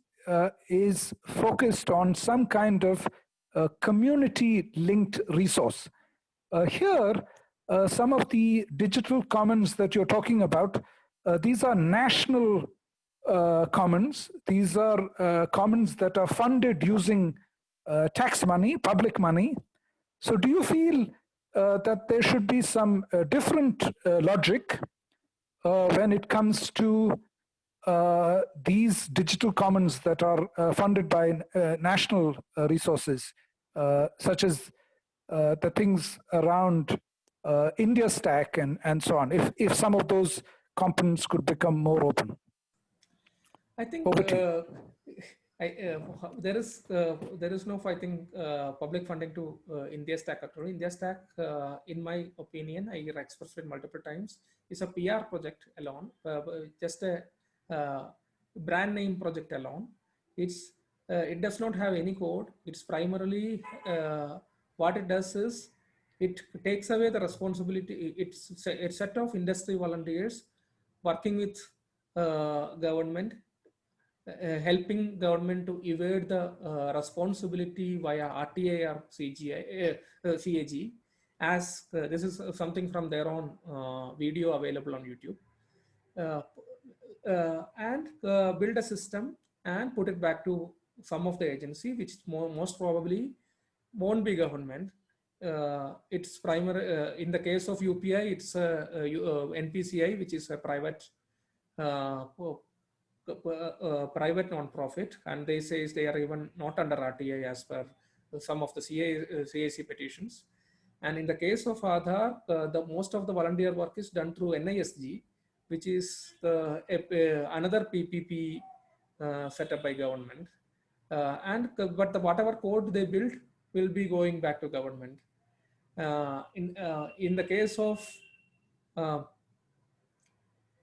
is focused on some kind of community-linked resource. Here, some of the digital commons that you're talking about, these are national commons. These are commons that are funded using tax money, public money. So do you feel that there should be some different logic when it comes to these digital commons that are funded by national resources, such as the things around India Stack and so on, if some of those components could become more open? I think there is no, I think, public funding to India Stack at all. India Stack, in my opinion, I expressed it multiple times, is a PR project alone, just a brand name project alone. It does not have any code. It's primarily what it does is it takes away the responsibility. It's a set of industry volunteers working with government, helping government to evade the responsibility via RTI or CAG, as this is something from their own video available on YouTube, and build a system and put it back to some of the agency, which most probably won't be government. It's primary in the case of UPI, it's NPCI, which is a private private non-profit, and they say they are even not under RTI as per some of the CAC petitions. And in the case of Aadhaar, the most of the volunteer work is done through NISG, which is another PPP set up by government. But whatever code they build will be going back to government. In the case of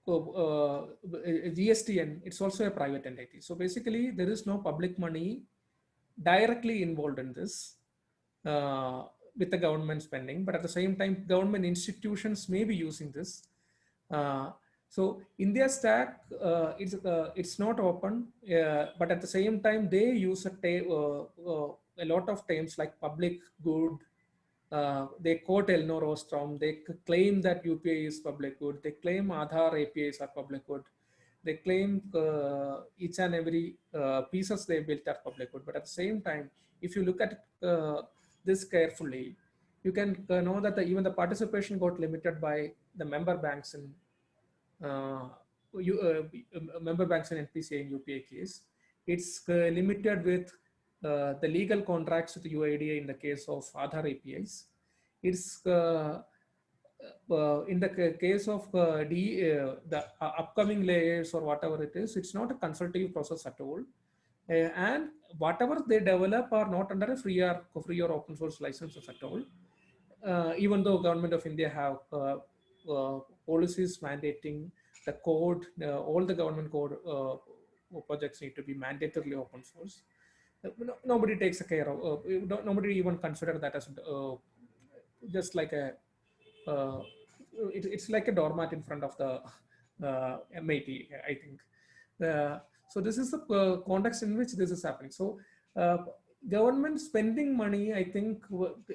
GSTN, it's also a private entity. So basically, there is no public money directly involved in this with the government spending, but at the same time, government institutions may be using this. So India Stack, it's not open, but at the same time, they use a lot of terms like public good, they quote Elinor Ostrom, they claim that UPI is public good, they claim Aadhaar APIs are public good, they claim each and every pieces they built are public good. But at the same time, if you look at this carefully, you can know that even the participation got limited by the member banks in member banks in NPCI and UPI case. It's limited with the legal contracts with UIDAI in the case of Aadhaar APIs. It's in the case of the upcoming layers or whatever it is, it's not a consultative process at all. And whatever they develop are not under a free or open source licenses at all. Even though Government of India have policies mandating the code, all the government code projects need to be mandatorily open source. Nobody takes a care of, nobody even consider that as just like a, it's like a doormat in front of the MIT, I think. So this is the context in which this is happening. So government spending money, I think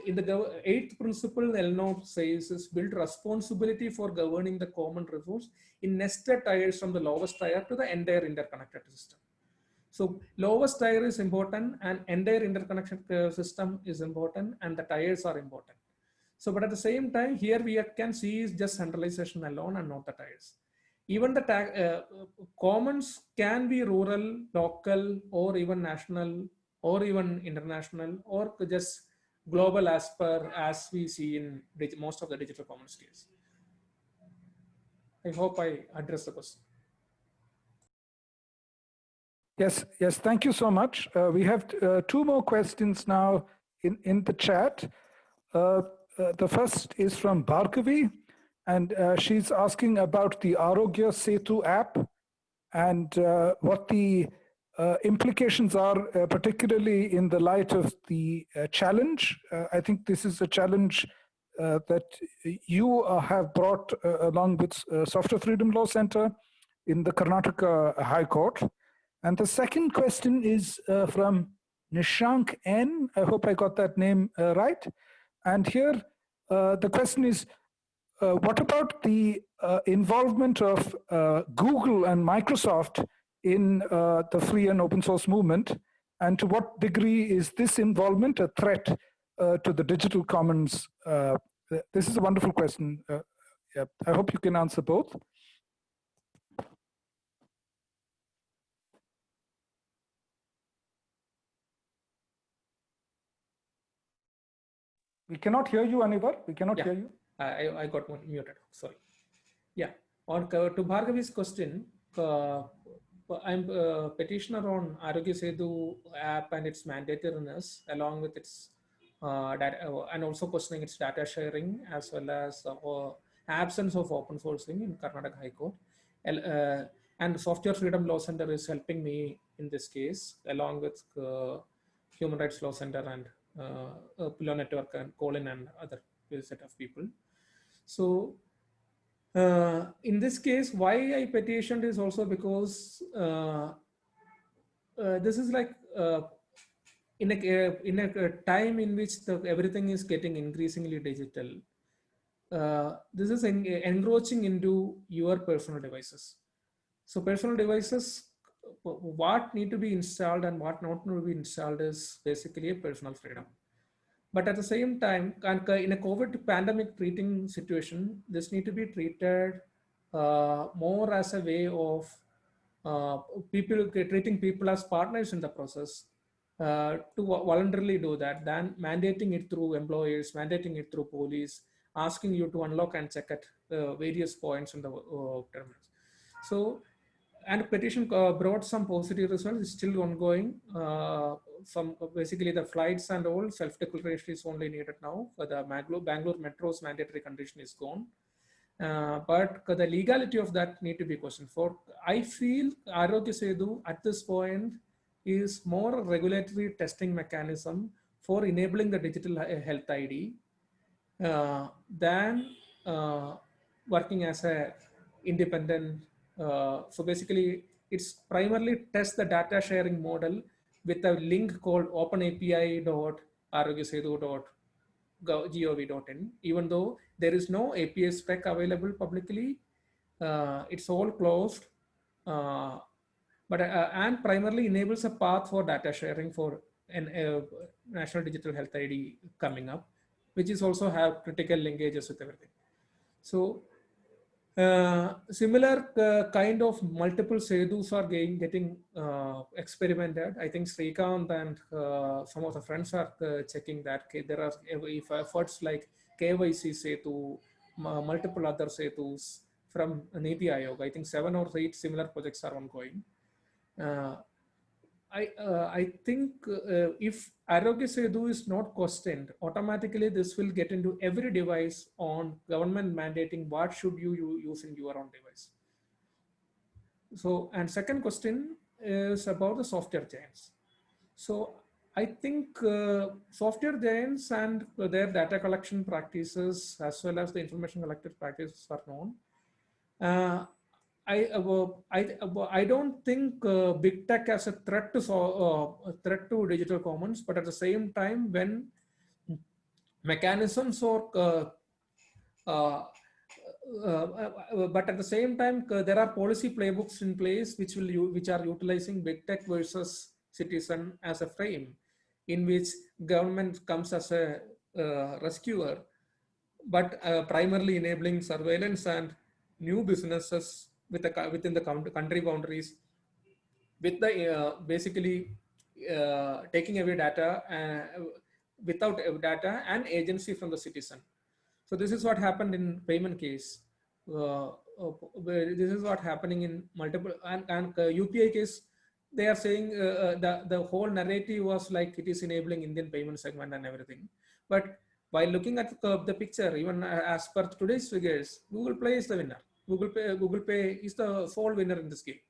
in the eighth principle, Elinor says is build responsibility for governing the common resource in nested tiers from the lowest tier to the entire interconnected system. So lowest tier is important and entire interconnection system is important and the tiers are important. So, but at the same time, here we can see is just centralization alone and not the tiers. Even the commons can be rural, local, or even national, or even international, or just global as we see in most of the digital commons case. I hope I addressed the question. Yes, yes, thank you so much. We have two more questions now in the chat. The first is from Bhargavi, and she's asking about the Arogya Setu app and what the implications are, particularly in the light of the challenge. I think this is a challenge that you have brought along with Software Freedom Law Center in the Karnataka High Court. And the second question is from Nishank N. I hope I got that name right. And here the question is, what about the involvement of Google and Microsoft in the free and open source movement? And to what degree is this involvement a threat to the digital commons? This is a wonderful question. Yeah, I hope you can answer both. We cannot hear you, Anivar. We cannot hear you. I got muted. Sorry. Yeah. On to Bhargavi's question, I'm a petitioner on Arogya Setu app and its mandatoriness, along with its data, and also questioning its data sharing as well as absence of open sourcing in Karnataka High Court. And Software Freedom Law Center is helping me in this case, along with Human Rights Law Center and Pillow Network and Colin and other set of people. So in this case, why I petitioned is also because this is like in a time in which everything is getting increasingly digital. This is encroaching into your personal devices. So personal devices, what need to be installed and what not to be installed is basically a personal freedom. But at the same time, in a COVID pandemic treating situation, this need to be treated more as a way of treating people as partners in the process to voluntarily do that than mandating it through employers, mandating it through police, asking you to unlock and check at various points in the terminals. So, and petition brought some positive results. It's still ongoing. Some basically the flights and all self-declaration is only needed now. For the Bangalore Metro's mandatory condition is gone. But the legality of that need to be questioned. For I feel Arogya Setu at this point is more a regulatory testing mechanism for enabling the digital health ID than working as a independent. So basically, it's primarily test the data sharing model with a link called openapi.arogyasetu.org gov.in, even though there is no API spec available publicly. It's all closed, but and primarily enables a path for data sharing for an National Digital Health ID coming up, which is also have critical linkages with everything. So similar kind of multiple Sedus are getting experimented. I think Srikanth and some of the friends are checking that. There are efforts like KYC Setu, multiple other Setus from Niti Aayog. I think 7 or 8 similar projects are ongoing. I think if Arogya Setu is not questioned, automatically this will get into every device on government mandating what should you use in your own device. So, and second question is about the software giants. So I think software giants and their data collection practices as well as the information collected practices are known. I don't think big tech as a threat to digital commons, but at the same time, when mechanisms or but at the same time, there are policy playbooks in place which are utilizing big tech versus citizen as a frame, in which government comes as a rescuer, but primarily enabling surveillance and new businesses within the country boundaries, with the basically taking away data without data and agency from the citizen. So this is what happened in payment case. This is what happening in multiple and UPI case. They are saying the whole narrative was like it is enabling Indian payment segment and everything. But while looking at the picture, even as per today's figures, Google Play is the winner. Google Pay is the sole winner in this game.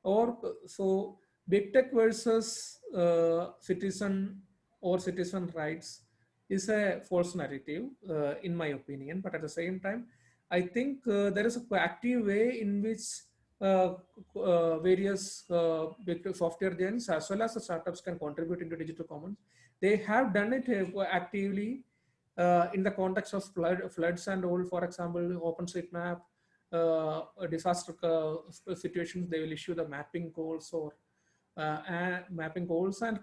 Or so big tech versus citizen or citizen rights is a false narrative in my opinion. But at the same time, I think there is a active way in which various big software giants as well as the startups can contribute into digital commons. They have done it actively in the context of floods and all. For example, OpenStreetMap, disaster situations, they will issue the mapping goals or mapping goals and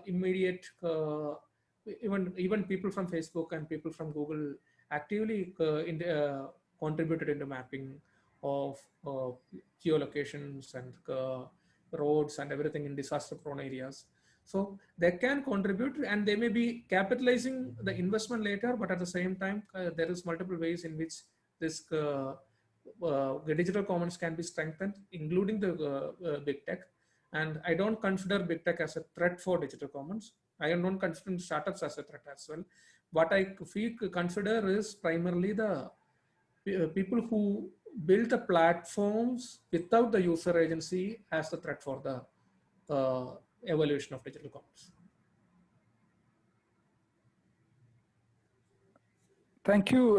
immediate even people from Facebook and people from Google actively contributed into mapping of geolocations and roads and everything in disaster prone areas. So they can contribute and they may be capitalizing the investment later, but at the same time, there is multiple ways in which this the digital commons can be strengthened, including the big tech. And I don't consider big tech as a threat for digital commons. I am not considering startups as a threat as well. What I consider is primarily the people who build the platforms without the user agency as the threat for the evolution of digital commons. Thank you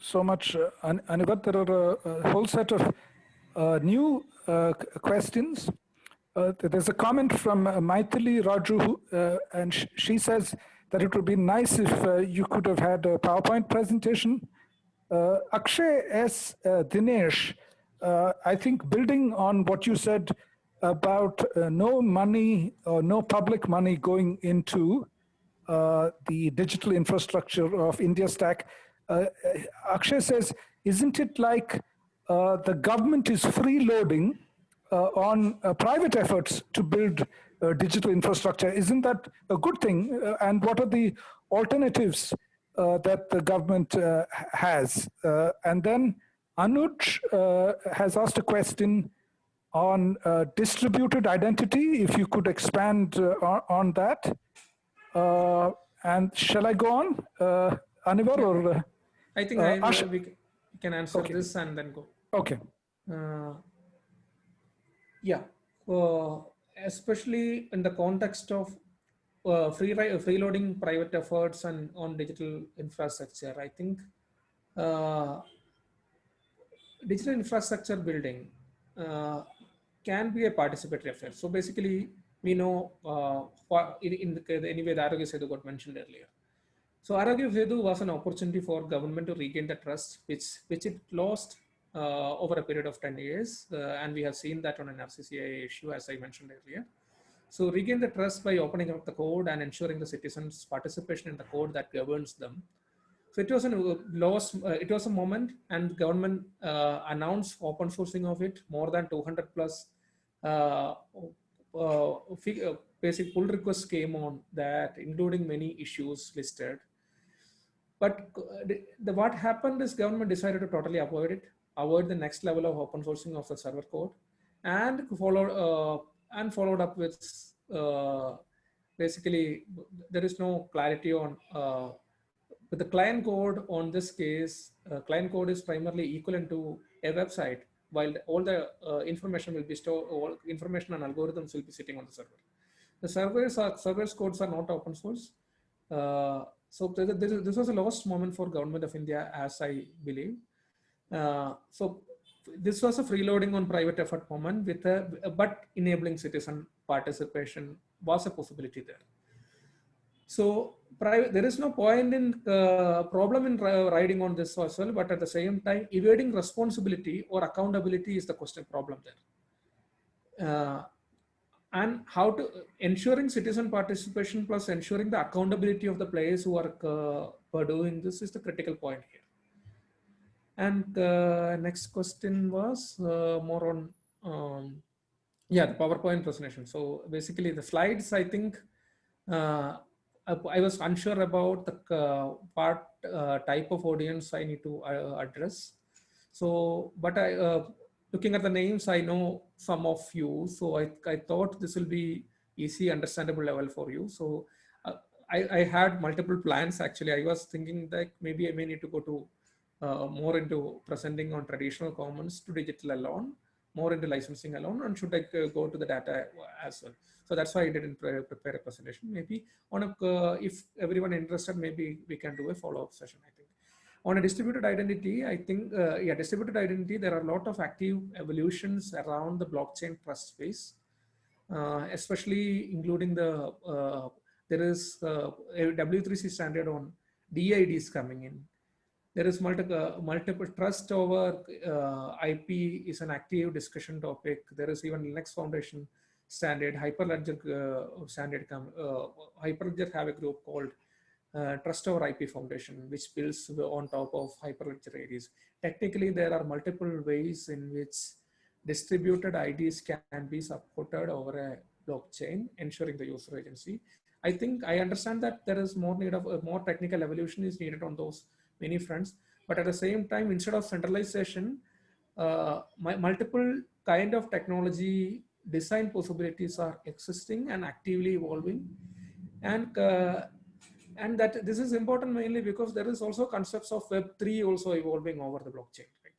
so much, Anivat. There are a whole set of new questions. There's a comment from Maithili Raju, and she says that it would be nice if you could have had a PowerPoint presentation. Akshay S. Dinesh, I think building on what you said about no money or no public money going into the digital infrastructure of India Stack, Akshay says, isn't it like the government is freeloading on private efforts to build digital infrastructure? Isn't that a good thing? And what are the alternatives that the government has? And then Anuj has asked a question on distributed identity, if you could expand on that. And shall I go on, Anivar? Or, I think we can answer this and then go. Okay. Yeah, especially in the context of freeloading private efforts and on digital infrastructure, I think digital infrastructure building can be a participatory affair. So basically, we know anyway the Arogya Setu got mentioned earlier. So Arogya Setu was an opportunity for government to regain the trust, which it lost over a period of 10 years. And we have seen that on an FCCI issue, as I mentioned earlier. So regain the trust by opening up the code and ensuring the citizens' participation in the code that governs them. So it was a loss. It was a moment, and government announced open sourcing of it. More than 200 plus basic pull requests came on that, including many issues listed. But what happened is government decided to totally avoid the next level of open sourcing of the server code, and followed up with basically there is no clarity on with the client code. On this case, client code is primarily equivalent to a website, while all the information will be stored, all information and algorithms will be sitting on the server. The servers codes are not open source. So this was a lost moment for government of India, as I believe. So this was a freeloading on private effort moment with but enabling citizen participation was a possibility there. So there is no point in problem in riding on this as well, but at the same time, evading responsibility or accountability is the question problem there. And how to ensuring citizen participation plus ensuring the accountability of the players who are doing this is the critical point here. And next question was more on the PowerPoint presentation. So basically the slides, I think I was unsure about the type of audience I need to address. So, but looking at the names, I know some of you. So I thought this will be easy, understandable level for you. So I had multiple plans actually. I was thinking that maybe I may need to go to more into presenting on traditional commons to digital alone, more into licensing alone, and should I go to the data as well? So that's why I didn't prepare a presentation. Maybe on a, if everyone interested, maybe we can do a follow-up session, I think. On a distributed identity, I think, distributed identity, there are a lot of active evolutions around the blockchain trust space, especially including the, there is a W3C standard on DIDs coming in. There is multiple trust over IP is an active discussion topic. There is even Linux Foundation standard, Hyperledger standard. Hyperledger have a group called Trust over IP Foundation, which builds on top of Hyperledger IDs. Technically, there are multiple ways in which distributed IDs can be supported over a blockchain, ensuring the user agency. I think I understand that there is more need of more technical evolution is needed on those many fronts, but at the same time, instead of centralization, multiple kind of technology design possibilities are existing and actively evolving, and that this is important mainly because there is also concepts of Web3 also evolving over the blockchain, right?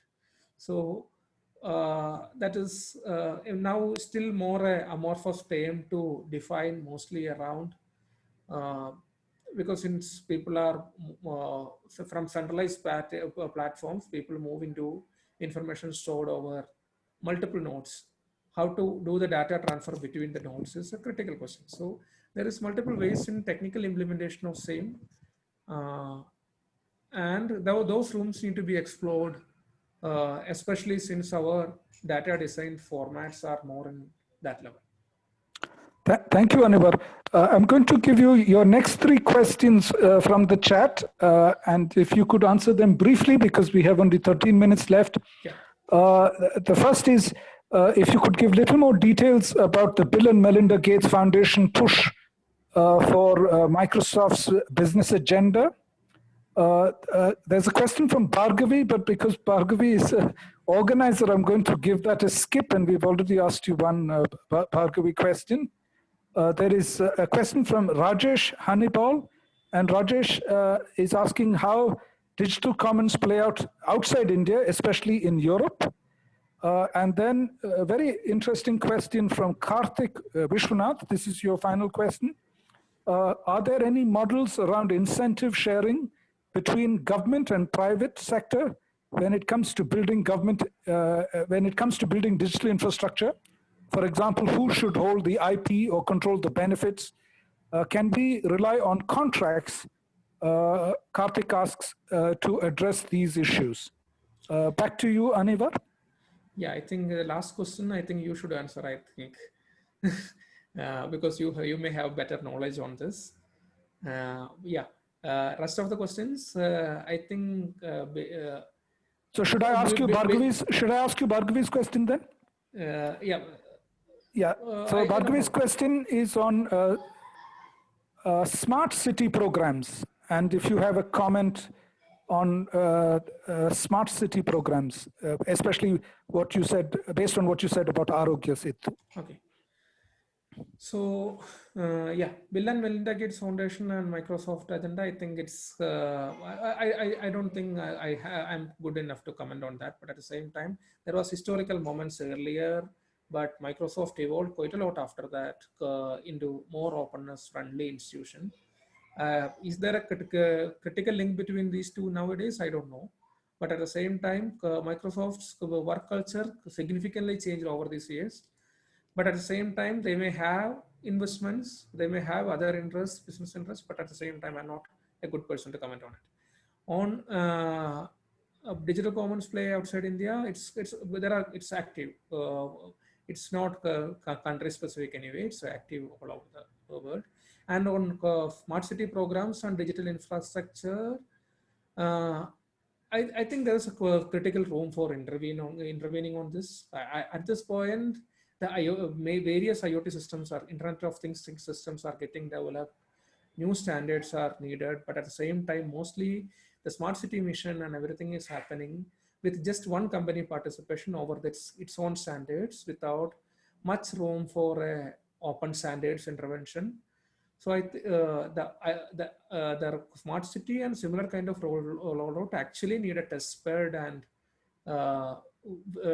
So that is now still more amorphous term to define, mostly around because since people are from centralized platforms, people move into information stored over multiple nodes. How to do the data transfer between the nodes is a critical question. So there is multiple ways in technical implementation of same, and those rooms need to be explored, especially since our data design formats are more in that level. Thank you, Anirban. I'm going to give you your next 3 questions from the chat, and if you could answer them briefly because we have only 13 minutes left. Yeah. The first is, if you could give little more details about the Bill and Melinda Gates Foundation push for Microsoft's business agenda. There's a question from Bhargavi, but because Bhargavi is an organizer, I'm going to give that a skip, and we've already asked you one Bhargavi question. There is a question from Rajesh Hannibal, and Rajesh is asking how digital commons play out outside India, especially in Europe. And then a very interesting question from Karthik Vishwanath. This is your final question. Are there any models around incentive sharing between government and private sector when it comes to building digital infrastructure? For example, who should hold the IP or control the benefits? Can we rely on contracts Karthik asks to address these issues. Back to you, Anivar. Yeah, I think the last question, I think you should answer, I think, because you may have better knowledge on this. Yeah, rest of the questions, I think. So should I ask you Bhargavi's question then? Yeah. Yeah. So Bhargavi's question is on smart city programs, and if you have a comment on smart city programs, especially what you said, based on what you said about Arogya Setu. Okay. So yeah, Bill and Melinda Gates Foundation and Microsoft agenda, I think it's, I don't think I'm good enough to comment on that, but at the same time, there was historical moments earlier, but Microsoft evolved quite a lot after that into more openness friendly institution. Is there a critical link between these two nowadays? I don't know. But at the same time, Microsoft's work culture significantly changed over these years. But at the same time, they may have investments, they may have other interests, business interests, but at the same time, I'm not a good person to comment on it. On digital commons play outside India, it's active. It's not country specific anyway, it's active all over the world. And on smart city programs and digital infrastructure, I think there is a critical room for intervening on this. At this point, the various IoT systems or Internet of Things systems are getting developed. New standards are needed, but at the same time, mostly the smart city mission and everything is happening with just one company participation over its own standards without much room for open standards intervention. So the smart city and similar kind of rollout actually need a test bed and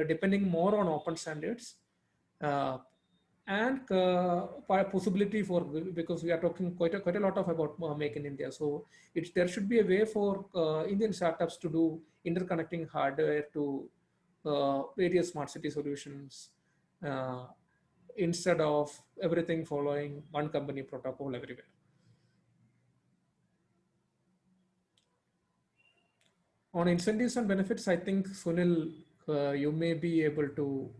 depending more on open standards and possibility for, because we are talking quite a lot of about Make in India. So there should be a way for Indian startups to do interconnecting hardware to various smart city solutions instead of everything following one company protocol everywhere. On incentives and benefits, I think Sunil, you may be able to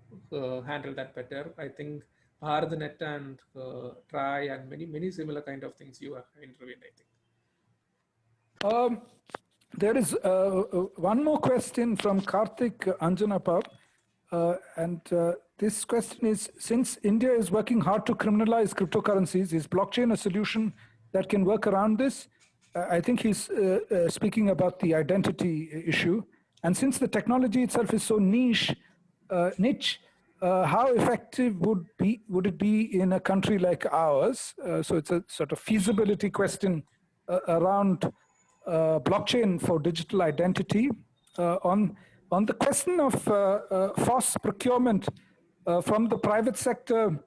handle that better. I think BharatNet and TRAI and many similar kind of things you have intervened, I think. There is one more question from Karthik Anjanapar. And this question is, since India is working hard to criminalize cryptocurrencies, is blockchain a solution that can work around this? I think he's speaking about the identity issue. And since the technology itself is so niche, how effective would it be in a country like ours? So it's a sort of feasibility question around blockchain for digital identity. On the question of forced procurement from the private sector,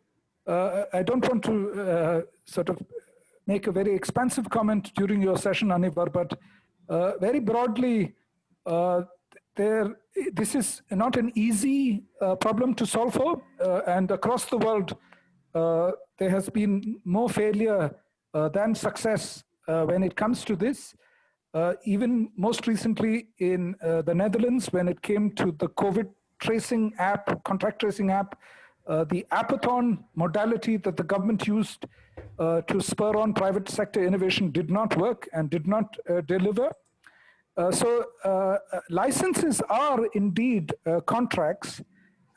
I don't want to sort of make a very expansive comment during your session, Anivar, but very broadly, this is not an easy problem to solve for, and across the world, there has been more failure than success when it comes to this. Even most recently in the Netherlands, when it came to the COVID tracing app, contact tracing app, the Appathon modality that the government used to spur on private sector innovation did not work and did not deliver. So licenses are indeed contracts,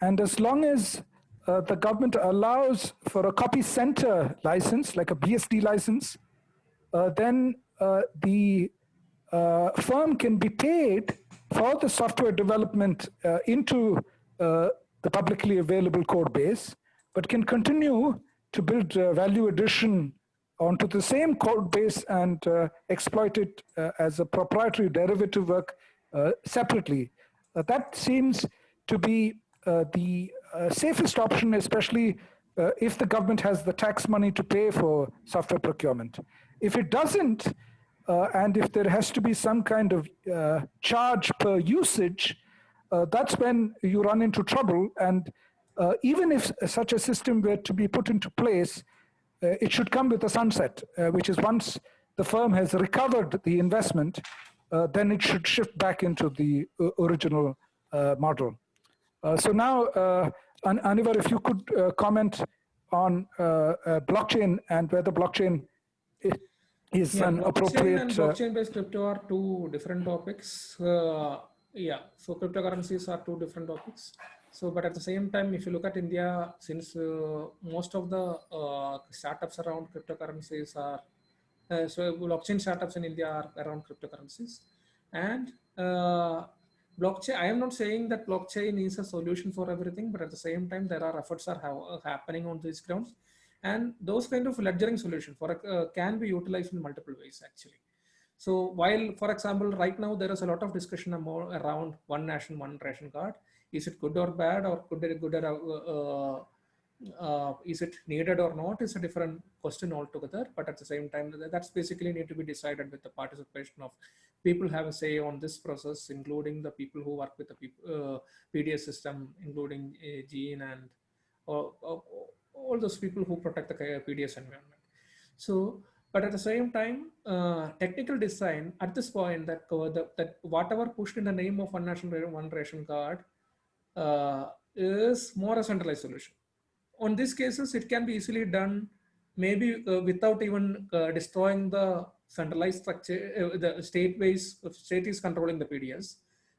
and as long as the government allows for a copy center license, like a BSD license, then the firm can be paid for the software development into the publicly available code base, but can continue to build value addition onto the same code base and exploit it as a proprietary derivative work separately. That seems to be the safest option, especially if the government has the tax money to pay for software procurement. If it doesn't, and if there has to be some kind of charge per usage, that's when you run into trouble. And even if such a system were to be put into place, it should come with a sunset, which is once the firm has recovered the investment, then it should shift back into the original model. So now, Anivar, if you could comment on blockchain and whether blockchain is an appropriate... and blockchain-based crypto are two different topics. So cryptocurrencies are two different topics. So, but at the same time, if you look at India, since most of the startups around cryptocurrencies are, so blockchain startups in India are around cryptocurrencies. And blockchain, I am not saying that blockchain is a solution for everything, but at the same time, there are efforts are happening on these grounds. And those kind of ledgering solution can be utilized in multiple ways, actually. So while, for example, right now there is a lot of discussion around one nation, one ration card. Is it good or bad, or is it needed or not, is a different question altogether. But at the same time, that's basically need to be decided with the participation of people have a say on this process, including the people who work with the PDS system, including Gene and all those people who protect the PDS environment. So, but at the same time, technical design at this point that whatever pushed in the name of one nation, one ration card is more a centralized solution. On these cases, it can be easily done, maybe without even destroying the centralized structure. The state is controlling the PDS,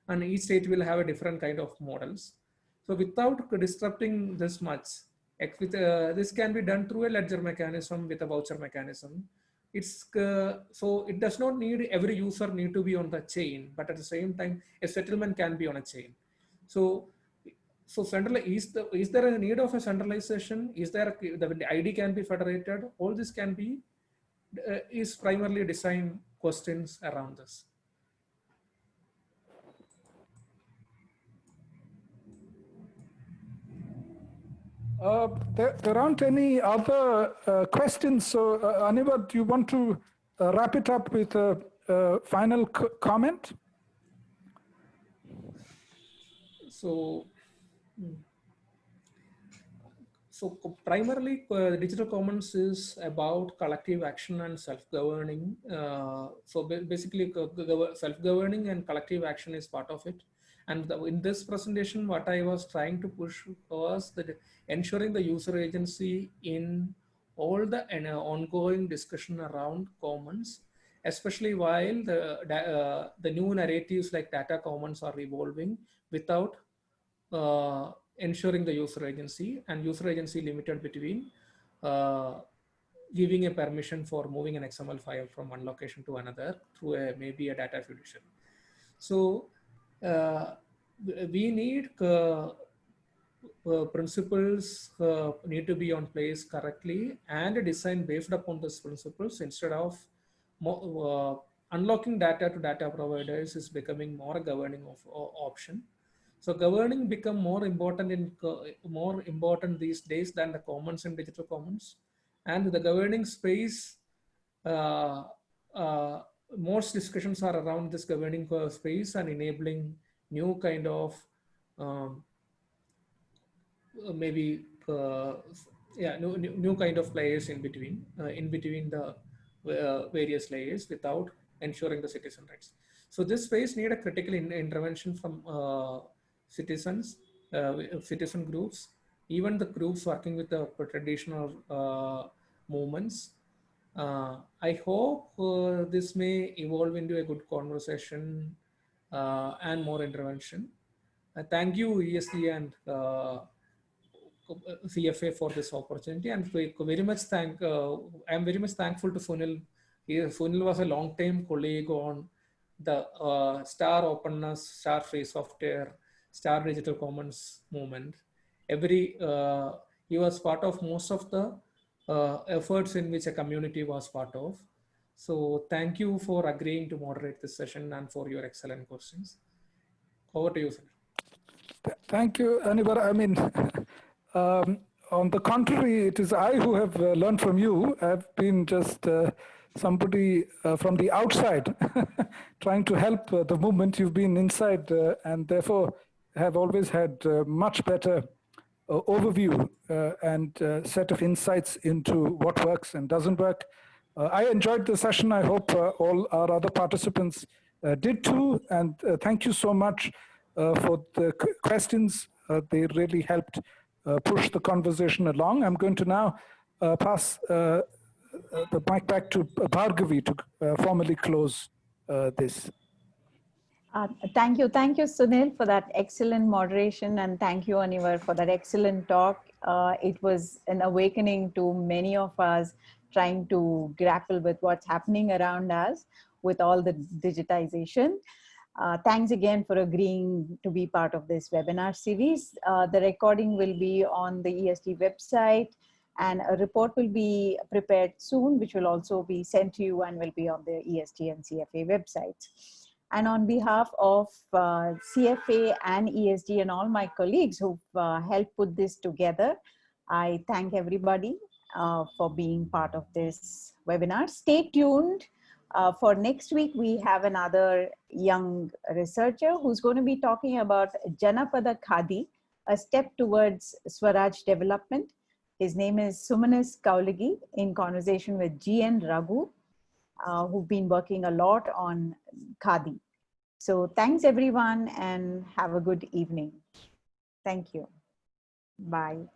and each state will have a different kind of models. So without disrupting this much, this can be done through a ledger mechanism with a voucher mechanism. It's so it does not need every user need to be on the chain, but at the same time, a settlement can be on a chain. So is there a need of a centralization? Is there the ID can be federated? All this can be is primarily design questions around this. There aren't any other questions. So, Anivar, do you want to wrap it up with a final comment? So primarily, digital commons is about collective action and self-governing. So basically, self-governing and collective action is part of it. And in this presentation, what I was trying to push was that ensuring the user agency in all the ongoing discussion around commons, especially while the new narratives like data commons are evolving without ensuring the user agency, and user agency limited between giving a permission for moving an XML file from one location to another through maybe a data fiduciary. So we need principles need to be on place correctly and a design based upon those principles instead of unlocking data to data providers is becoming more a governing option. So governing become more important these days than the commons and digital commons, and the governing space. Most discussions are around this governing space and enabling new kind of new kind of layers in between the various layers without ensuring the citizen rights. So this space need a critical intervention from citizens, citizen groups, even the groups working with the traditional movements. I hope this may evolve into a good conversation and more intervention. Thank you, ESD and CFA for this opportunity, and very much I'm very much thankful to Sunil. Sunil was a long-time colleague on the Star Openness, Star Free Software, Star Digital Commons movement. He was part of most of the efforts in which a community was part of. So thank you for agreeing to moderate this session and for your excellent questions. Over to you, sir. Thank you, Anivar. I mean, on the contrary, it is I who have learned from you. I've been just somebody from the outside trying to help the movement. You've been inside and therefore have always had much better overview and set of insights into what works and doesn't work. I enjoyed the session. I hope all our other participants did too. And thank you so much for the questions. They really helped push the conversation along. I'm going to now pass the mic back to Bhargavi to formally close this. Thank you, Sunil, for that excellent moderation, and thank you, Anivar, for that excellent talk. It was an awakening to many of us trying to grapple with what's happening around us with all the digitization. Thanks again for agreeing to be part of this webinar series. The recording will be on the ESG website, and a report will be prepared soon, which will also be sent to you and will be on the ESG and CFA websites. And on behalf of CFA and ESG and all my colleagues who've helped put this together, I thank everybody for being part of this webinar. Stay tuned. For next week, we have another young researcher who's going to be talking about Janapada Khadi, a step towards Swaraj development. His name is Sumanis Kaulagi, in conversation with G.N. Raghu, who've been working a lot on Khadi. So thanks everyone and have a good evening. Thank you. Bye.